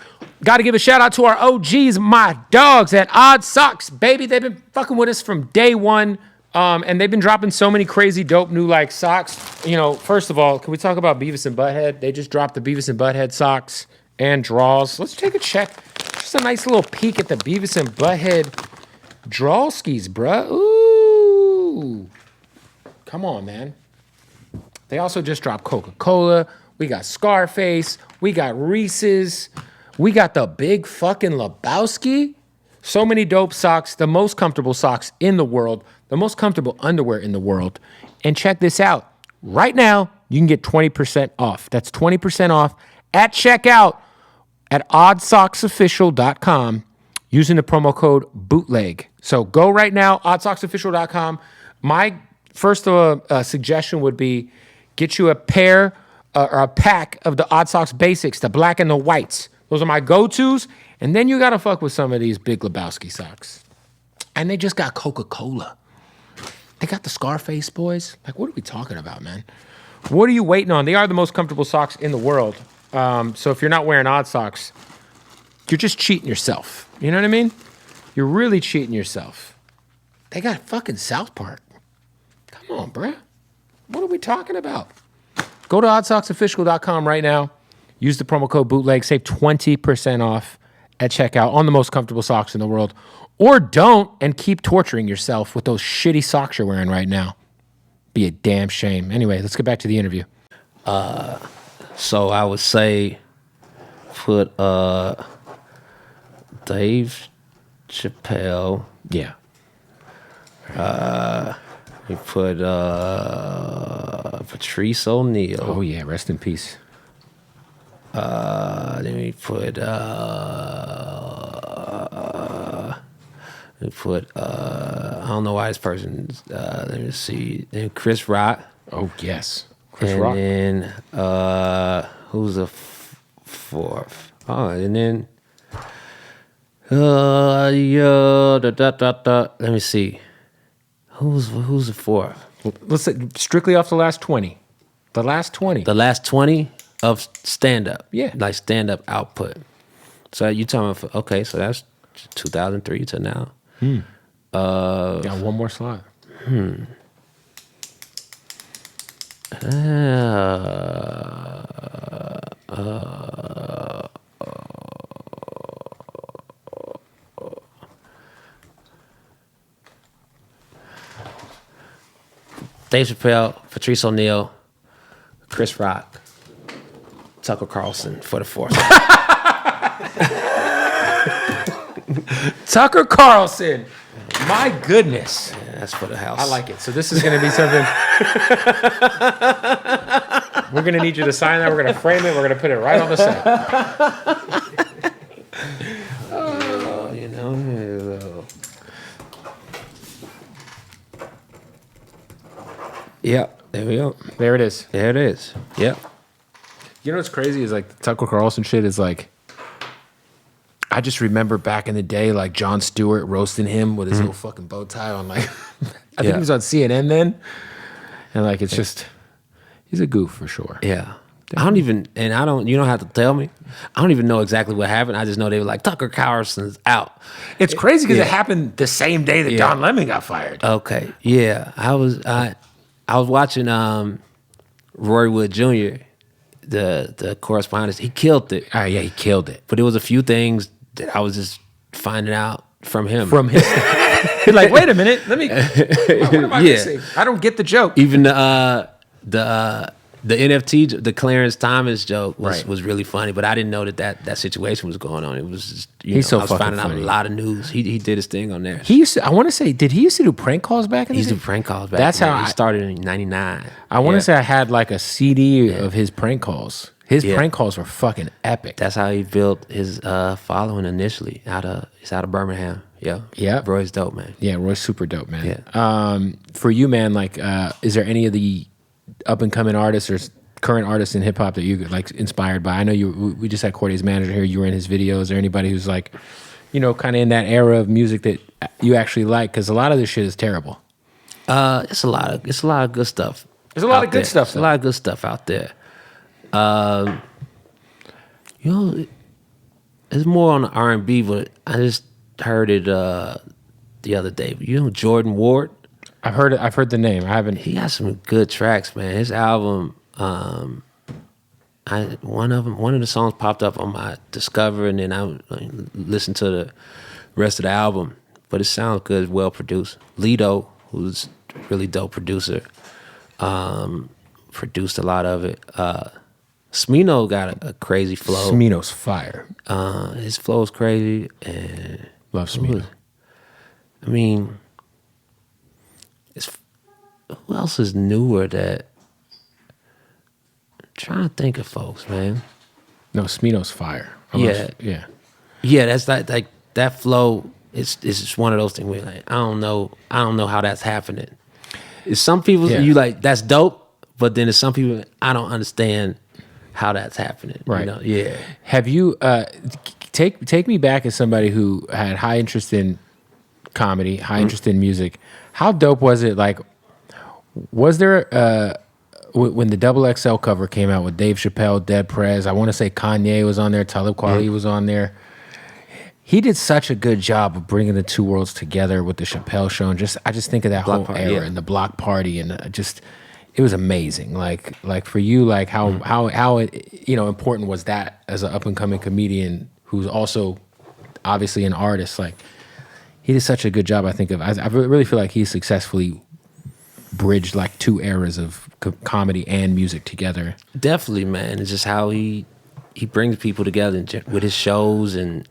Got to give a shout out to our OGs, my dogs at Odd Socks, baby. They've been fucking with us from day one. And they've been dropping so many crazy dope new like socks. You know, first of all, can we talk about Beavis and Butthead? They just dropped the Beavis and Butthead socks and draws. Let's take a check. Just a nice little peek at the Beavis and Butthead drawskis, bruh. Ooh. Come on, man. They also just dropped Coca-Cola. We got Scarface. We got Reese's. We got the big fucking Lebowski. So many dope socks. The most comfortable socks in the world. The most comfortable underwear in the world. And check this out. Right now, you can get 20% off. That's 20% off at checkout at oddsocksofficial.com using the promo code Bootleg. So go right now, oddsocksofficial.com. My first suggestion would be get you a pair or a pack of the Odd Socks Basics, the black and the whites. Those are my go-tos. And then you got to fuck with some of these Big Lebowski socks. And they just got Coca-Cola. They got the Scarface boys. Like, what are we talking about, man? What are you waiting on? They are the most comfortable socks in the world. So if you're not wearing Odd Socks, you're just cheating yourself. You know what I mean? You're really cheating yourself. They got fucking South Park. Come on, bruh. What are we talking about? Go to oddsocksofficial.com right now. Use the promo code Bootleg. Save 20% off at checkout on the most comfortable socks in the world. Or don't and keep torturing yourself with those shitty socks you're wearing right now. Be a damn shame. Anyway, let's get back to the interview. So I would say put Dave Chappelle. Yeah. We put Patrice O'Neal. Oh, yeah. Rest in peace. Then we put I don't know why this person. Let me see. Then Chris Rock. Oh, yes. Chris Rock. And then who's the fourth? Oh, and then let me see. Who's the fourth? Let's say strictly off the last 20. The last 20. The last 20 of stand-up. Yeah. Like stand-up output. So you talking about, okay, so that's 2003 to now. Got one more slot. Dave Chappelle, Patrice O'Neal, Chris Rock. Tucker Carlson for the fourth. Tucker Carlson. My goodness. Yeah, that's for the house. I like it. So this is going to be something. We're going to need you to sign that. We're going to frame it. We're going to put it right on the set. Oh, you know. Yep. There we go. There it is. There it is. Yep. You know what's crazy is like the Tucker Carlson shit is like, I just remember back in the day, like Jon Stewart roasting him with his little fucking bow tie on, like, I think he was on CNN then. And like, it's just, he's a goof for sure. Yeah. I don't even, and I don't, you don't have to tell me. I don't even know exactly what happened. I just know they were like, Tucker Carlson's out. It's crazy because it happened the same day that Don Lemon got fired. Okay. Yeah. I was watching Roy Wood Jr., the correspondent. He killed it. Oh, yeah, he killed it. But there was a few things that I was just finding out from him. From his He's like, wait a minute, let me, what am I missing? I don't get the joke. Even the NFT, the Clarence Thomas joke was really funny, but I didn't know that situation was going on. It was just, I was finding out a lot of news. He did his thing on there. He used to, I want to say, did he used to do prank calls back in the day? He used to do prank calls back. That's how he started in '99. I want to say I had like a CD of his prank calls. His prank calls were fucking epic. That's how he built his following initially. He's out of Birmingham. Yeah. Roy's dope, man. Yeah, Roy's super dope, man. Yeah. For you, man, like, is there any of the up and coming artists or current artists in hip hop that you like inspired by? I know we just had Corday's manager here. You were in his videos. Is there anybody who's like, you know, kind of in that era of music that you actually like? Because a lot of this shit is terrible. It's a lot of good stuff. There's a lot of good stuff. There's a lot of good stuff out there. You know, it's more on the R&B, but I just heard it the other day. You know Jordan Ward? I've heard the name. I haven't. He got some good tracks, man. His album, one of the songs popped up on my Discover, and then I listened to the rest of the album. But it sounds good, well produced. Lido, who's a really dope producer, produced a lot of it. Smino got a crazy flow. Smino's fire. His flow is crazy, and love Smino. I mean, who else is newer that? I'm trying to think of folks, man. No, Smino's fire. Yeah. That's like that flow. It's just one of those things where like I don't know how that's happening. It's some people you like that's dope, but then there's some people I don't understand how that's happening. Right. You know? Yeah. Have you take me back as somebody who had high interest in comedy, high interest in music. How dope was it? Like, was there when the XXL cover came out with Dave Chappelle, Dead Prez? I want to say Kanye was on there, Talib Kweli was on there. He did such a good job of bringing the two worlds together with the Chappelle show, and I just think of that whole era and the block party, and it was amazing. Like for you, like how it, you know, important was that as an up and coming comedian who's also obviously an artist? Like he did such a good job. I really feel like he successfully bridged like two eras of comedy and music together. Definitely, man. It's just how he brings people together with his shows and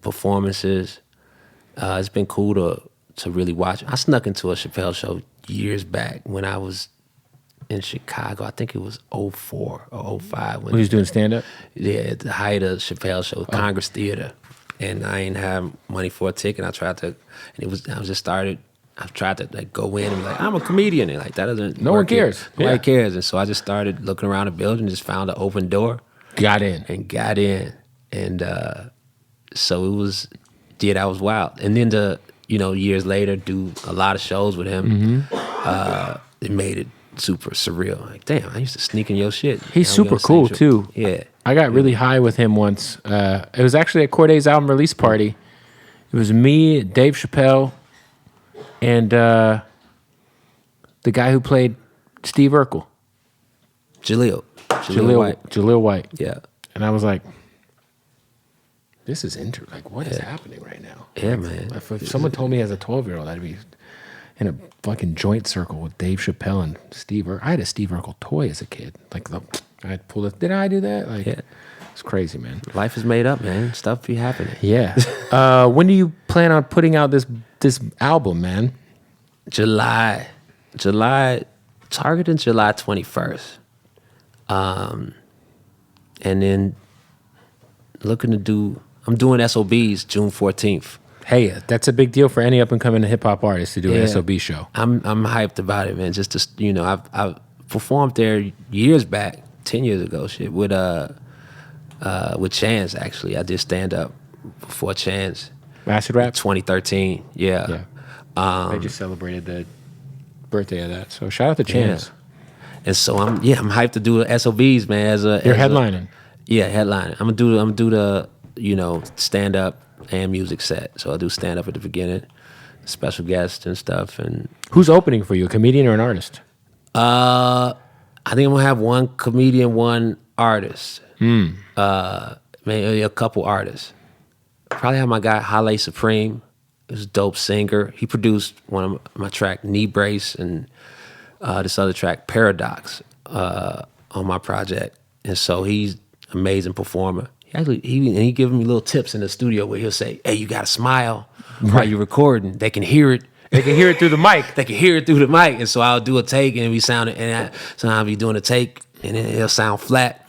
performances. It's been cool to really watch. I snuck into a Chappelle show years back when I was in Chicago. I think it was 04 or 05. When he was doing stand-up? Yeah, at the height of Chappelle show, Congress Theater. And I ain't have money for a ticket. I tried to like go in and be like, I'm a comedian. And like, that doesn't No one cares. Nobody cares. And so I just started looking around the building, just found an open door. Got in. And so it was, that was wild. And then years later, do a lot of shows with him. It made it super surreal. Like, damn, I used to sneak in your shit. He's super cool too. Yeah. I got really high with him once. It was actually at Corday's album release party. It was me, Dave Chappelle, and the guy who played Steve Urkel. Jaleel White. Yeah. And I was like, this is what is happening right now? Yeah, man. If someone told me as a 12-year-old I'd be in a fucking joint circle with Dave Chappelle and Steve Urkel. I had a Steve Urkel toy as a kid. Like I pulled it. Did I do that? Like, Yeah. it's crazy, man. Life is made up, man. Stuff be happening. Yeah. When do you plan on putting out this album, man? July, targeting July 21st. And then I'm doing SOBs June 14th. Hey, that's a big deal for any up and coming hip hop artist to do an SOB show. I'm hyped about it, man. Just to, I've performed there years back, 10 years ago, shit, with Chance, actually. I did stand up before Chance. Acid Rap? 2013, yeah. I just celebrated the birthday of that. So shout out to Chance. Yeah. And so I'm hyped to do the SOBs, man. You're headlining. Headlining. I'm gonna do the stand up and music set. So I'll do stand up at the beginning, special guests and stuff. And who's opening for you, a comedian or an artist? I think I'm gonna have one comedian, one artist. Maybe a couple artists. Probably have my guy Halle Supreme. He's a dope singer. He produced one of my track, Knee Brace, and this other track, Paradox, on my project. And so he's amazing performer. He giving me little tips in the studio where he'll say, "Hey, you gotta smile while you're recording. They can hear it. They can hear it through the mic. They can hear it through the mic." And so I'll do a take, and we sound it. And sometimes I'll be doing a take, and then it'll sound flat,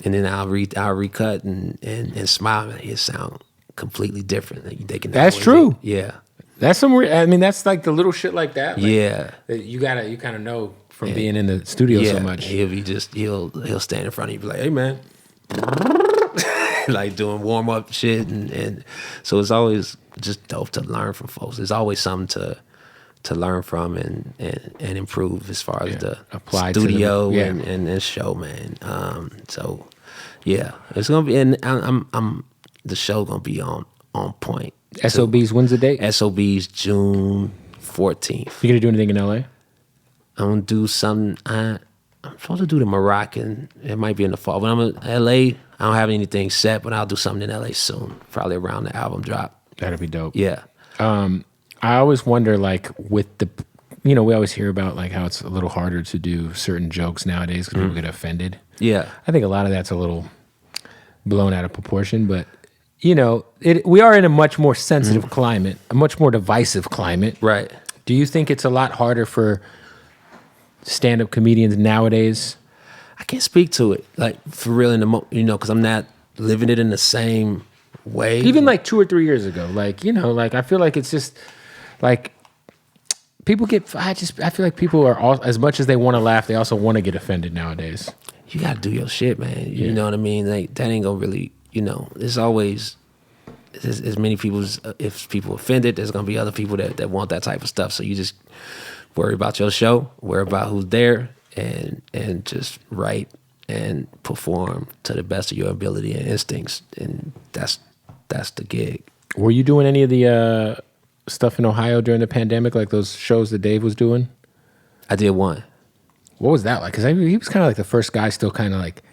and then I'll recut and smile, and it'll sound completely different. They can. That's true. Yeah. That's that's like the little shit like that. Like, yeah. That you kind of know from being in the studio so much. He'll stand in front of you, be like, "Hey, man." Like doing warm up shit, and so it's always just dope to learn from folks. There's always something to learn from and improve as far as the apply studio to the, and show, man. So yeah, it's gonna be, and I'm the show gonna be on point. SOBs, when's the date? SOBs June 14th. You gonna do anything in LA? I'm gonna do something. I'm supposed to do the Moroccan. It might be in the fall. But I'm in LA. I don't have anything set, but I'll do something in LA soon. Probably around the album drop. That'd be dope. Yeah. I always wonder, like, with the, we always hear about like how it's a little harder to do certain jokes nowadays because people get offended. Yeah. I think a lot of that's a little blown out of proportion, but we are in a much more sensitive climate, a much more divisive climate. Right. Do you think it's a lot harder for stand-up comedians nowadays? I can't speak to it, like, for real, because I'm not living it in the same way. Even like 2 or 3 years ago, like, like I feel like it's just like people get. I feel like people are all, as much as they want to laugh, they also want to get offended nowadays. You gotta do your shit, man. You know what I mean? Like, that ain't gonna really. There's always as many people. If people offended, there's gonna be other people that want that type of stuff. So you just worry about your show, worry about who's there, and just write and perform to the best of your ability and instincts, and that's the gig. Were you doing any of the stuff in Ohio during the pandemic, like those shows that Dave was doing? I did one. What was that like? Because he was kind of like the first guy, still kind of like,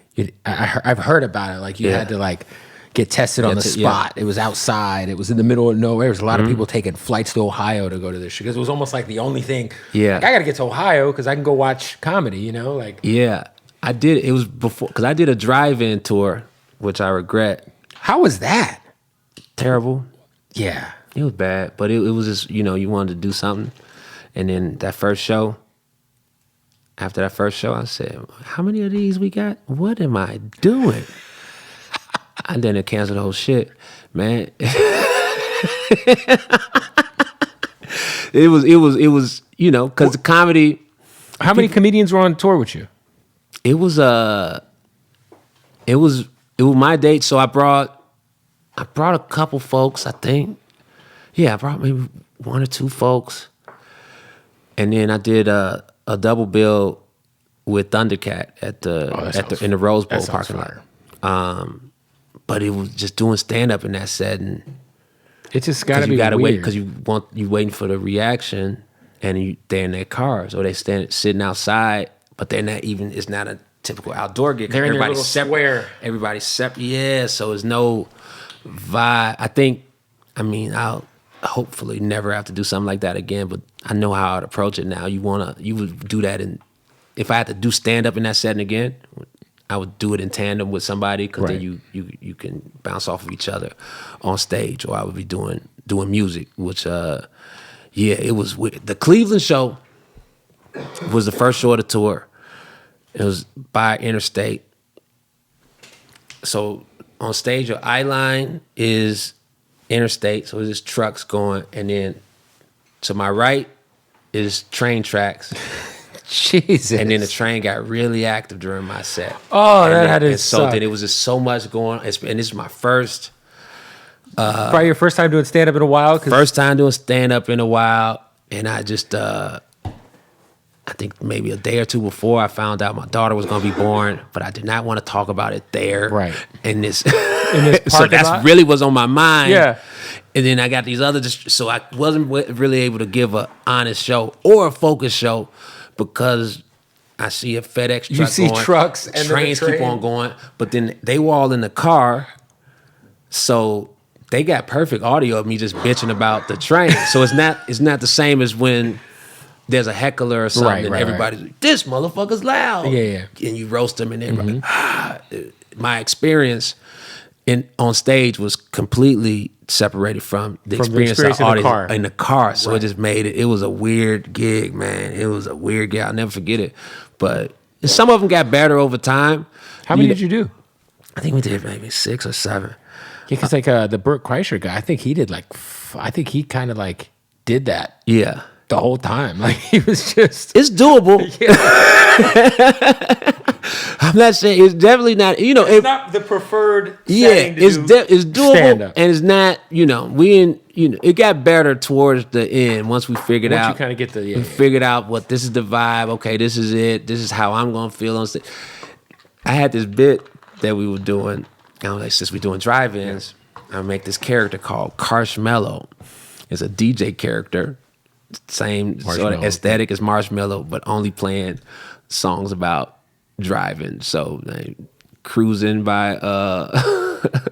I've heard about it. Like you had to like get tested on the spot. Yeah. It was outside. It was in the middle of nowhere. There was a lot of people taking flights to Ohio to go to this shit because it was almost like the only thing. Yeah, like, I got to get to Ohio because I can go watch comedy. Like yeah, I did. It was before because I did a drive-in tour, which I regret. How was that? Terrible. Yeah, it was bad, but it was just you wanted to do something, and then that first show. After that first show, I said, "How many of these we got? What am I doing?" And then it canceled the whole shit, man. It was, because the comedy. How many comedians were on tour with you? It was my date, so I brought a couple folks, I think. Yeah, I brought maybe 1 or 2 folks, and then I did a double bill with Thundercat in the Rose Bowl parking lot. But it was just doing stand up in that setting. It's just gotta be you gotta weird. wait because you waiting for the reaction, and they're in their cars or they sitting outside, but they're not even. It's not a typical outdoor gig. They're in your little square. Everybody's separate. Yeah, so it's no vibe. I'll hopefully never have to do something like that again, but I know how I'd approach it now. You would do that, and if I had to do stand up in that setting again, I would do it in tandem with somebody because Right. then you can bounce off of each other on stage, or I would be doing music, which it was weird. The Cleveland show was the first show of the tour. It was by Interstate. So on stage, your eye line is Interstate, so there's trucks going, and then to my right is train tracks. Jesus. And then the train got really active during my set. Oh, and that had to and so suck. then it was just so much going on. And this is my first Probably your first time doing stand-up in a while? time doing stand-up in a while. And I just, I think maybe a day or two before, I found out my daughter was going to be born, but I did not want to talk about it there. Right. In this this so parking that's lot? really what's on my mind. Yeah. And then I got these other, so I wasn't really able to give a honest show or a focus show because I see a FedEx truck You see going, trucks and then the trains keep train. on going, but then they were all in the car, so they got perfect audio of me just bitching about the train. So it's not the same as when there's a heckler or something Right, and right, everybody's like, this motherfucker's loud. Yeah. And you roast them and everybody, my experience on stage was completely separated from the experience of in the audience car. in the car. So it just made it was a weird gig, man. It was a weird gig. I'll never forget it. But some of them got better over time. How many did you do? I think we did maybe 6 or 7. Yeah, because the Burt Kreischer guy, I think he did I think he kind of did that Yeah. the whole time. Like he was just. It's doable. I'm not saying it's definitely not. It's not the preferred. Yeah, it's doable, stand-up. and it's not. It got better towards the end once we figured Once out. you kind of get the we figured out what this is the vibe. Okay, this is it. This is how I'm gonna feel on stage. I had this bit that we were doing. I was like, since we're doing drive-ins, I make this character called Carshmello. It's a DJ character, same sort of Marshmello. aesthetic as Marshmello, but only playing songs about driving. So Cruising by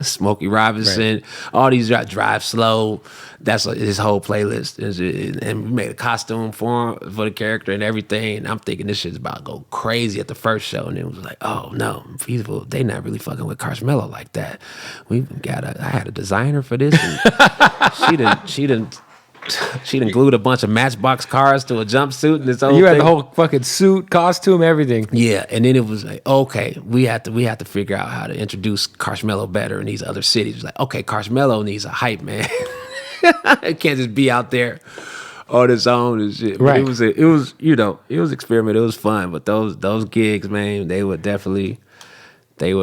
Smokey Robinson, Right. all these drive slow. That's his whole playlist. And we made a costume for the character and everything. And I'm thinking this shit's about to go crazy at the first show. And it was like, oh no, they not really fucking with Carshmello like that. I had a designer for this. And she done glued a bunch of Matchbox cars to a jumpsuit and this whole You had thing. the whole fucking suit, costume, everything. Yeah, and then it was like, okay, we have to figure out how to introduce Carshmello better in these other cities. It's like, okay, Carshmello needs a hype man. It can't just be out there on its own and shit. But Right. it was experiment. It was fun, but those gigs, man, they were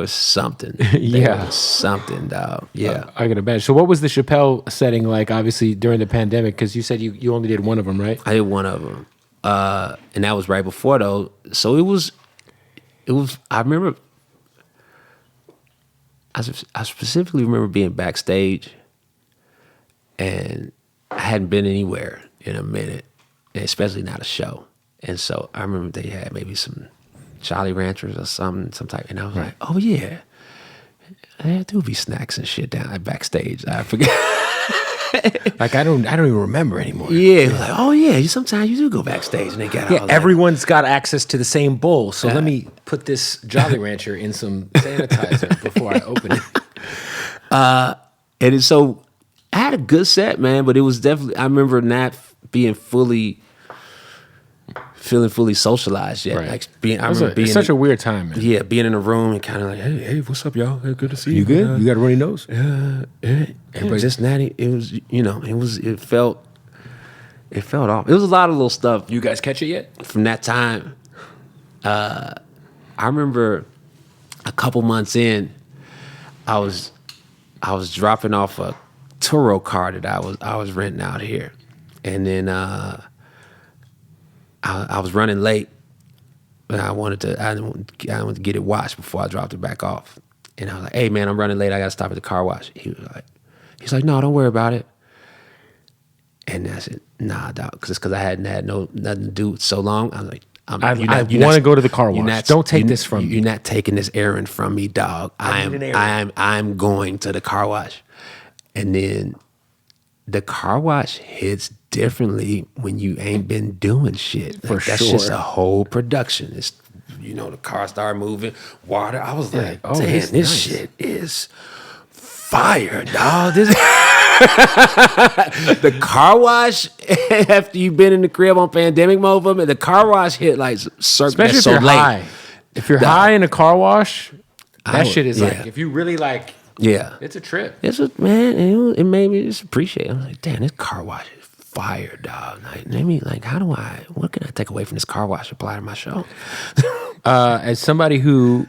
something. Yeah. They were something, dog. Yeah. I can imagine. So what was the Chappelle setting like, obviously, during the pandemic? Because you said you only did one of them, right? I did one of them, and that was right before though. So it was. I remember. I specifically remember being backstage, and I hadn't been anywhere in a minute, and especially not a show. And so I remember they had maybe some Jolly Ranchers or something, some type, and I was like, oh yeah, there do be snacks and shit down at backstage. I forget. Like I don't even remember anymore. Yeah, it was like, oh yeah, sometimes you do go backstage and they got Yeah, all that. everyone's got access to the same bowl, so let me put this Jolly Rancher in some sanitizer before I open it. And so I had a good set, man, but it was definitely, I remember not feeling fully socialized yet. Right. Like I remember being It's such a weird time, man. yeah, being in a room and kind of like, hey, what's up, y'all? Hey, good to see you. You good? You got a runny nose? And just not, it was, it felt off. It was a lot of little stuff You guys catch it yet? from that time. I remember a couple months in, I was dropping off a Turo car that I was renting out here, and then I was running late, and I wanted to get it washed before I dropped it back off. And I was like, "Hey man, I'm running late. I got to stop at the car wash." He's like, "No, don't worry about it." And I said, "Nah, dog," because I hadn't had nothing to do so long. I was like, I want to go to the car wash. Don't take this from me. You're not taking this errand from me, dog. I'm going to the car wash. And then the car wash hits differently when you ain't been doing shit. For That's sure. just a whole production. It's the car started moving, water. I was like, oh, damn, this nice. shit is fire, dog. This the car wash after you've been in the crib on pandemic mode for me, the car wash hit like Especially if you're high. If you're high in a car wash, that shit is like, if you really like, it's a trip. Man, it made me just appreciate it. I was like, damn, this car wash is fire, dog. Like, what can I take away from this car wash apply to my show? As somebody who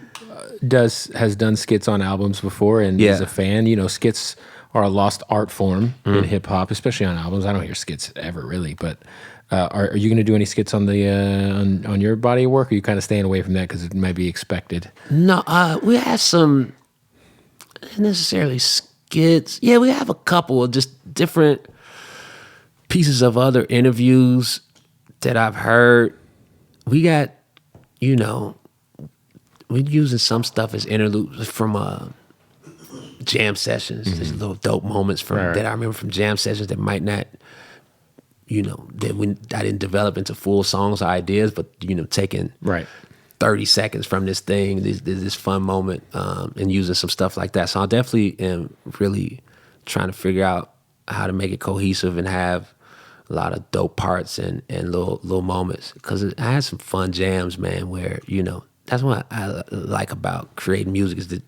has done skits on albums before and is a fan, skits are a lost art form in hip hop, especially on albums. I don't hear skits ever really, but are you going to do any skits on the on your body of work? Or are you kind of staying away from that because it might be expected? No, we have some, not necessarily skits. Yeah, we have a couple of just different pieces of other interviews that I've heard. We got, we're using some stuff as interludes from jam sessions. There's little dope moments that I remember from jam sessions that might not, I didn't develop into full songs or ideas, but taking 30 seconds from this thing, this fun moment, and using some stuff like that. So I definitely am really trying to figure out how to make it cohesive and have a lot of dope parts and little moments. Because I had some fun jams, man, where, that's what I like about creating music is that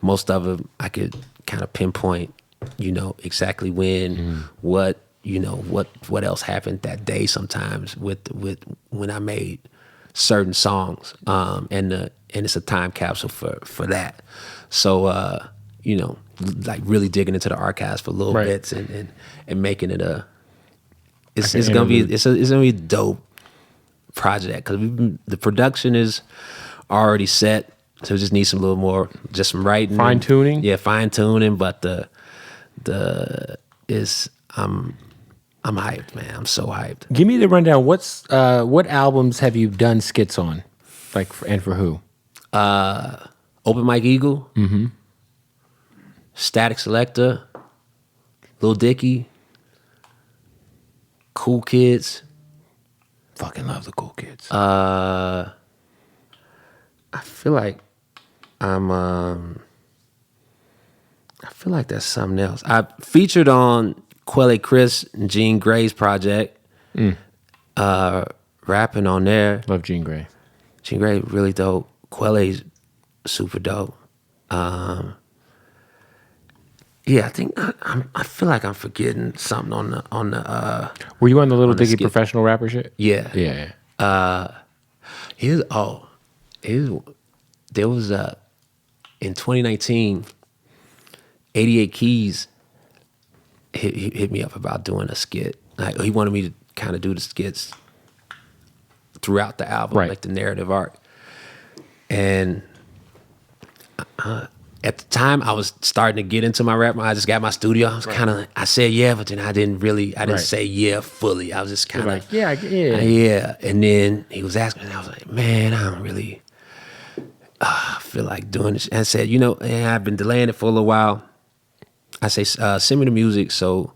most of them I could kind of pinpoint, exactly when, what else happened that day sometimes with when I made certain songs, and it's a time capsule for that. So like really digging into the archives for little bits and making it it's gonna be a dope project because the production is already set, so we just need some little more, just some writing, fine tuning. Yeah, fine tuning. But I'm hyped, man. I'm so hyped. Give me the rundown. What albums have you done skits on, and for who? Open Mike Eagle, Static Selector, Lil Dicky, Cool Kids. Fucking love the Cool Kids. I feel like I feel like that's something else. I featured on Quelle Chris and Jean Grey's project, rapping on there. Love Jean Grey. Jean Grey really dope. Quelle's super dope. Yeah, I think I feel like I'm forgetting something on the. Were you on the Little Dicky professional rapper shit? Yeah. There was in 2019, 88 Keys hit me up about doing a skit. Like, he wanted me to kind of do the skits throughout the album, like the narrative arc. And at the time, I was starting to get into my rap. I just got my studio. I was I said yeah, but then I didn't say yeah fully. I was just kind of yeah. And then he was asking me, and I was like, man, I don't really feel like doing this. And I said, I've been delaying it for a little while. I say, send me the music so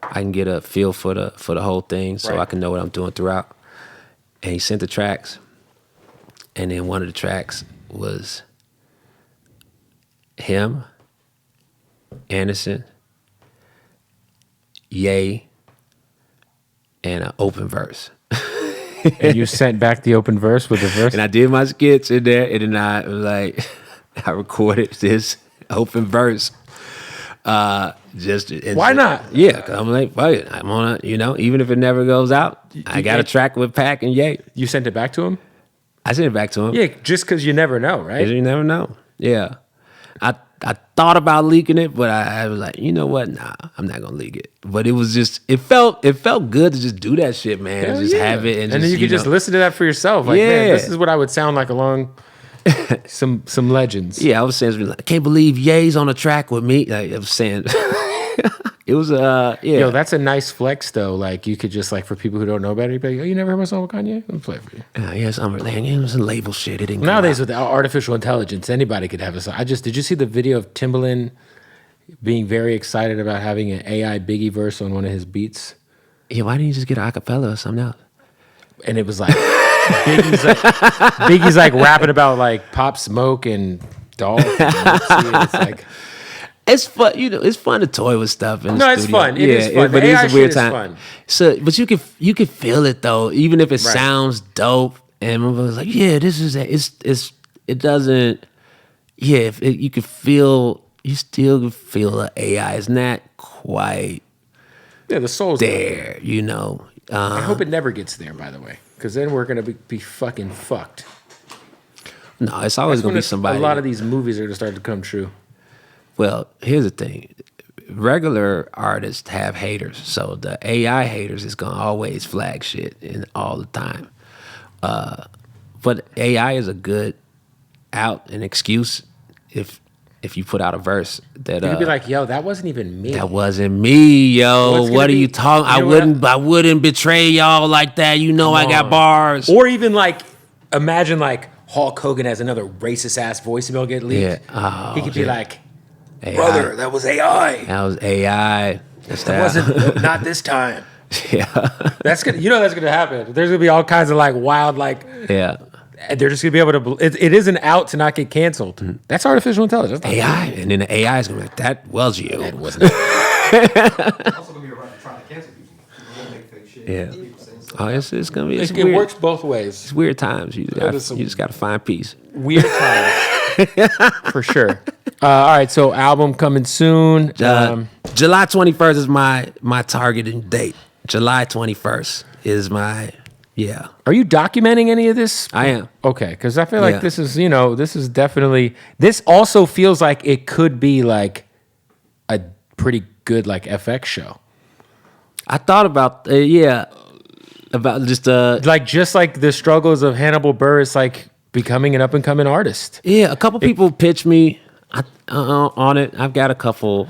I can get a feel for the whole thing, so I can know what I'm doing throughout. And he sent the tracks, and then one of the tracks was him, Anderson, Ye, and an open verse. And you sent back the open verse with the verse? And I did my skits in there, and then I recorded this open verse. Why not? Yeah, because I'm like, fuck it. I'm on even if it never goes out, I got a track with Pac and Ye. You sent it back to him? I sent it back to him. Yeah, just because you never know, right? You never know. Yeah. I thought about leaking it, but I was like, you know what? Nah, I'm not gonna leak it. But it was just, it felt good to just do that shit, man. Hell and just have it, and then you could just listen to that for yourself. Like, man, this is what I would sound like along some legends. Yeah, I was saying, I can't believe Ye's on a track with me. Like, I was saying, it was Yo, that's a nice flex though. Like, you could just, like, for people who don't know about it, be like, oh, you never heard my song with Kanye? Let me play it for you. Yes, it was a label shit. It didn't. Nowadays with artificial intelligence, anybody could have a song. Did you see the video of Timbaland being very excited about having an AI Biggie verse on one of his beats? Yeah, why didn't you just get an acapella or something else? And it was like, Biggie's like rapping about like Pop Smoke and Dolph. It's like it's fun, it's fun to toy with stuff. In the no, it's studio. fun. It is fun. But The AI it's a weird shit is time. fun. So, but you can feel it though, even if it sounds dope. And I was like, yeah, this is it doesn't. Yeah, you can feel, you still can feel the AI is not quite the soul's there. I hope it never gets there. By the way, because then we're gonna be fucking fucked. No, it's always gonna be somebody. A lot of these movies are gonna start to come true. Well, here's the thing. Regular artists have haters. So the AI haters is going to always flag shit all the time. But AI is a good out and excuse if you put out a verse that You could be like, yo, that wasn't even me. that wasn't me, yo. What are you talking? I wouldn't betray y'all like that. I got bars. Or even like, imagine like Hulk Hogan has another racist ass voicemail get leaked. Yeah. Oh, he could be like, AI. brother, that was AI. That was AI. That wasn't, not this time. Yeah. That's gonna, that's gonna happen. There's gonna be all kinds of like wild, like, Yeah. they're just gonna be able to. It isn't out to not get canceled. Mm-hmm. That's artificial intelligence. That's AI, and then the AI is gonna be like, that was you. That wasn't. Also gonna be trying to cancel people. People gonna make fake shit. Yeah. People saying stuff. Oh, it's gonna be. It's It weird. works both ways. It's weird times. You is some- just got to find peace. Weird times, for sure. All right, so album coming soon. July 21st is my targeting date. July 21st is my Are you documenting any of this? I am. Okay, because I feel like Yeah. this is definitely. This also feels like it could be like a pretty good like FX show. I thought about about just Just like the struggles of Hannibal Buress, like becoming an up and coming artist. a couple people pitched me on it. I've got a couple,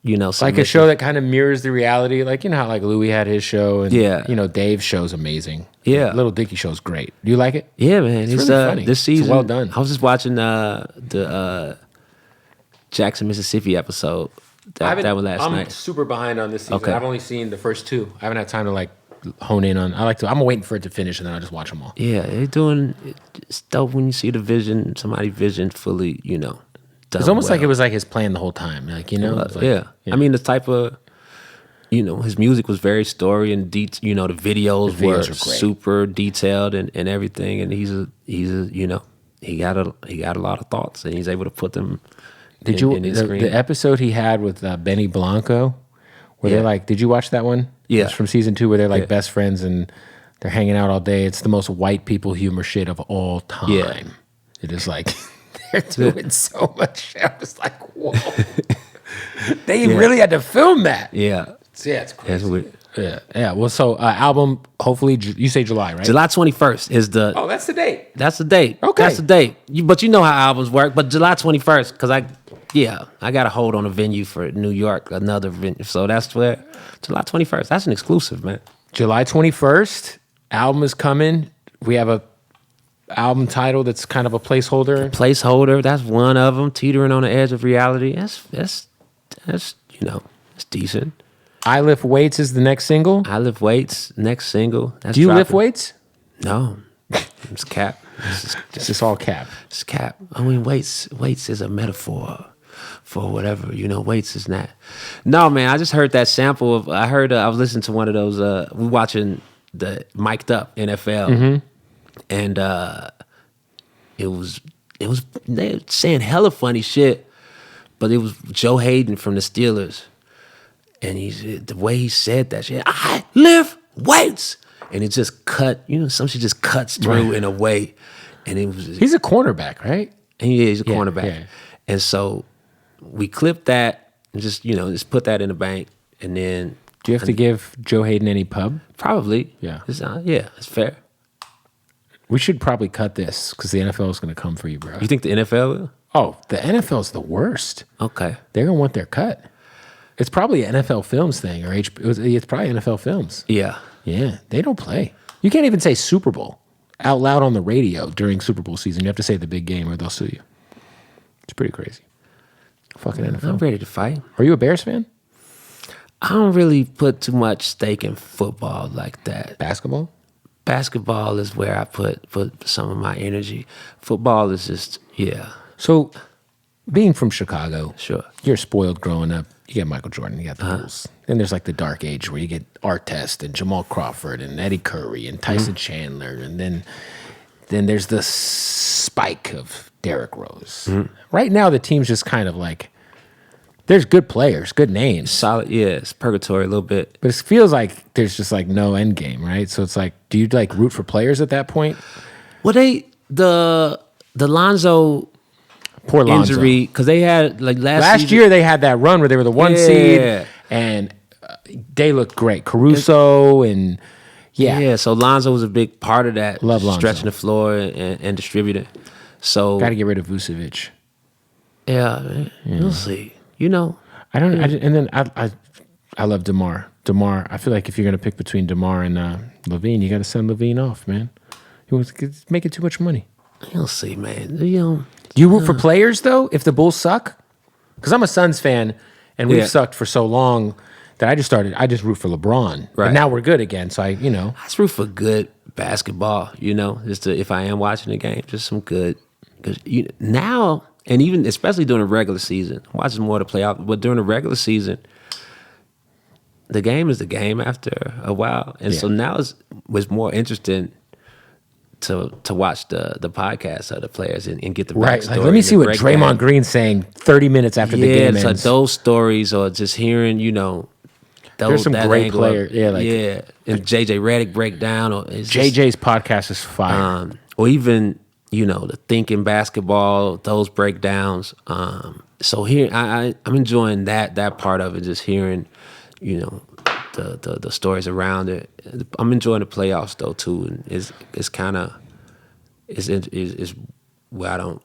Like a show that kind of mirrors the reality, like how like Louis had his show, and Yeah. Dave's show's amazing. Yeah. Little Dicky show's great. Do you like it? Yeah, man. It's really funny. This season. It's well done. I was just watching the Jackson, Mississippi episode. That one last I'm night. super behind on this season. Okay. I've only seen the first two. I haven't had time to like hone in on. I'm waiting for it to finish and then I'll just watch them all. Yeah, they're doing. It's dope when you see the vision, somebody's vision fully, done. It's almost like well. it was like his plan the whole time. Like it was like, yeah. I mean, the type of, his music was very story and the videos were are great. super detailed and everything. And he's a he got a lot of thoughts and he's able to put them. Did in his screen. the episode he had with Benny Blanco, where Yeah. they're like, did you watch that one? Yeah. It's from season 2 where they're like Yeah. best friends and they're hanging out all day. It's the most white people humor shit of all time. Yeah. It is like they're doing so much shit. I'm just like, whoa. They really had to film that. Yeah, Yeah, it's crazy. that's weird. Yeah. Well, so album, hopefully, you say July, right? July 21st is the. Oh, that's the date. That's the date. Okay. That's the date. But you know how albums work. But July 21st, because I got a hold on a venue for New York, another venue. So that's where July 21st. That's an exclusive, man. July 21st, album is coming. We have a album title that's kind of a placeholder. Placeholder. That's one of them. Teetering on the edge of reality. That's it's decent. I Lift Weights is the next single. I Lift Weights. Next single. That's Do you lift dropping. weights? No. It's cap. It's just all cap. It's cap. I mean, weights is a metaphor for whatever, weights is not. No, man, I just heard that sample of, I was listening to one of those, we watching the Mic'd Up NFL, and it was, they were saying hella funny shit, but it was Joe Hayden from the Steelers, and the way he said that shit, I lift weights, and it just cut, some shit just cuts through in a way, and it was. He's a cornerback, right? And he's a cornerback. yeah. And so we clipped that and just put that in the bank. And then Do you have to give Joe Hayden any pub? probably, Yeah. it's fair. We should probably cut this because the NFL is going to come for you, bro. You think the NFL will? Oh, the NFL is the worst. Okay. They're going to want their cut. It's probably an NFL Films thing, or it's probably NFL Films. Yeah. Yeah, they don't play. You can't even say Super Bowl out loud on the radio during Super Bowl season. You have to say the big game or they'll sue you. It's pretty crazy. Fucking NFL. I'm ready to fight. Are you a Bears fan? I don't really put too much stake in football like that. Basketball? basketball is where I put some of my energy. Football is just So, being from Chicago, sure. you're spoiled growing up. You get Michael Jordan, you got the Bulls. Then there's like the dark age where you get Artest and Jamal Crawford and Eddie Curry and Tyson Chandler, and then there's the spike of Derrick Rose. Right now, the team's just kind of like, there's good players, good names. Solid, it's purgatory a little bit. But it feels like there's just like no end game, right? So it's like, do you like root for players at that point? Well, the Lonzo Poor Lonzo. injury, because they had like Last season, year they had that run where they were the one seed, and they looked great. Caruso and so Lonzo was a big part of that. Love Lonzo. Stretching the floor and distributing. So got to get rid of Vucevic. man, we'll see. You know, I love DeMar. DeMar, I feel like if you're gonna pick between DeMar and Levine, you got to send Levine off, man. He was making too much money. you'll see, man. You know, Do you root for players though? If the Bulls suck, because I'm a Suns fan, and we've sucked for so long that I just root for LeBron. Right. And now we're good again. So I just root for good basketball. You know, if I am watching the game, just some good. Because now, and even especially during the regular season, I'm watching more to play out. But during the regular season, the game is the game after a while, and so now it was more interesting to watch the podcast of the players and get the right. backstory. Like, let me see what breakdown. Draymond Green's saying 30 minutes after the game it's ends. like those stories, or just hearing, There's some that great angle players. and JJ Redick breakdown, or it's JJ's podcast is fire. or even the thinking basketball, those breakdowns. So here I'm enjoying that part of it, just hearing the stories around it. I'm enjoying the playoffs though too, and it's kind of is where I don't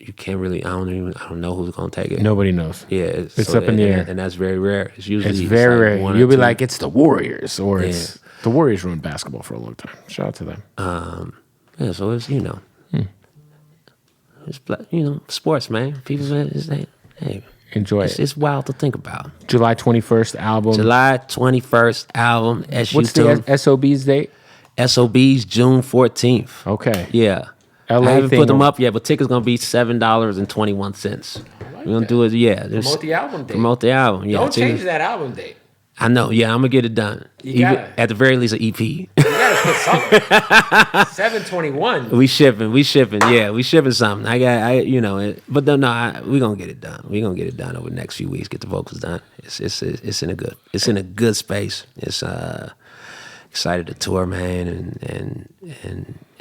know who's gonna take it. Nobody knows. Yeah, It's up in the air, and that's very rare. It's usually It's very rare. one or You'll be two. like, it's the Warriors, or it's the Warriors ruined basketball for a long time. Shout out to them. So it's it's sports, man. People, Enjoy it. it's wild to think about. July 21st album. July 21st album. SU2. What's the SOB's date? SOB's June 14th. Okay. Yeah. LA I haven't thing put them or- up yet, but tickets gonna be $7.21. We're gonna do it. Yeah. Promote the album date. Promote the album. Yeah. Don't change tickets- that album date. I know. Yeah, I'm gonna get it done. You gotta. At the very least, an EP. You gotta put something. 7/21. We shipping. Yeah, we shipping something. But no, we gonna get it done. We gonna get it done over the next few weeks. Get the vocals done. It's in a good space. It's excited to tour, man,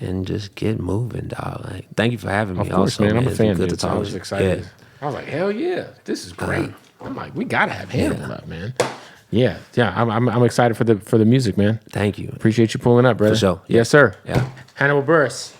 and just get moving, dog. Like, thank you for having me. Of course, also, man. I'm a It's fan. Good Dude. to I talk was to you. excited. Yeah. I was like, hell yeah, this is great. I'm like, we gotta have Hannibal up, man. Yeah. I'm excited for the music, man. Thank you. Appreciate you pulling up, brother. For sure. Yes, sir. Yeah. Hannibal Buress.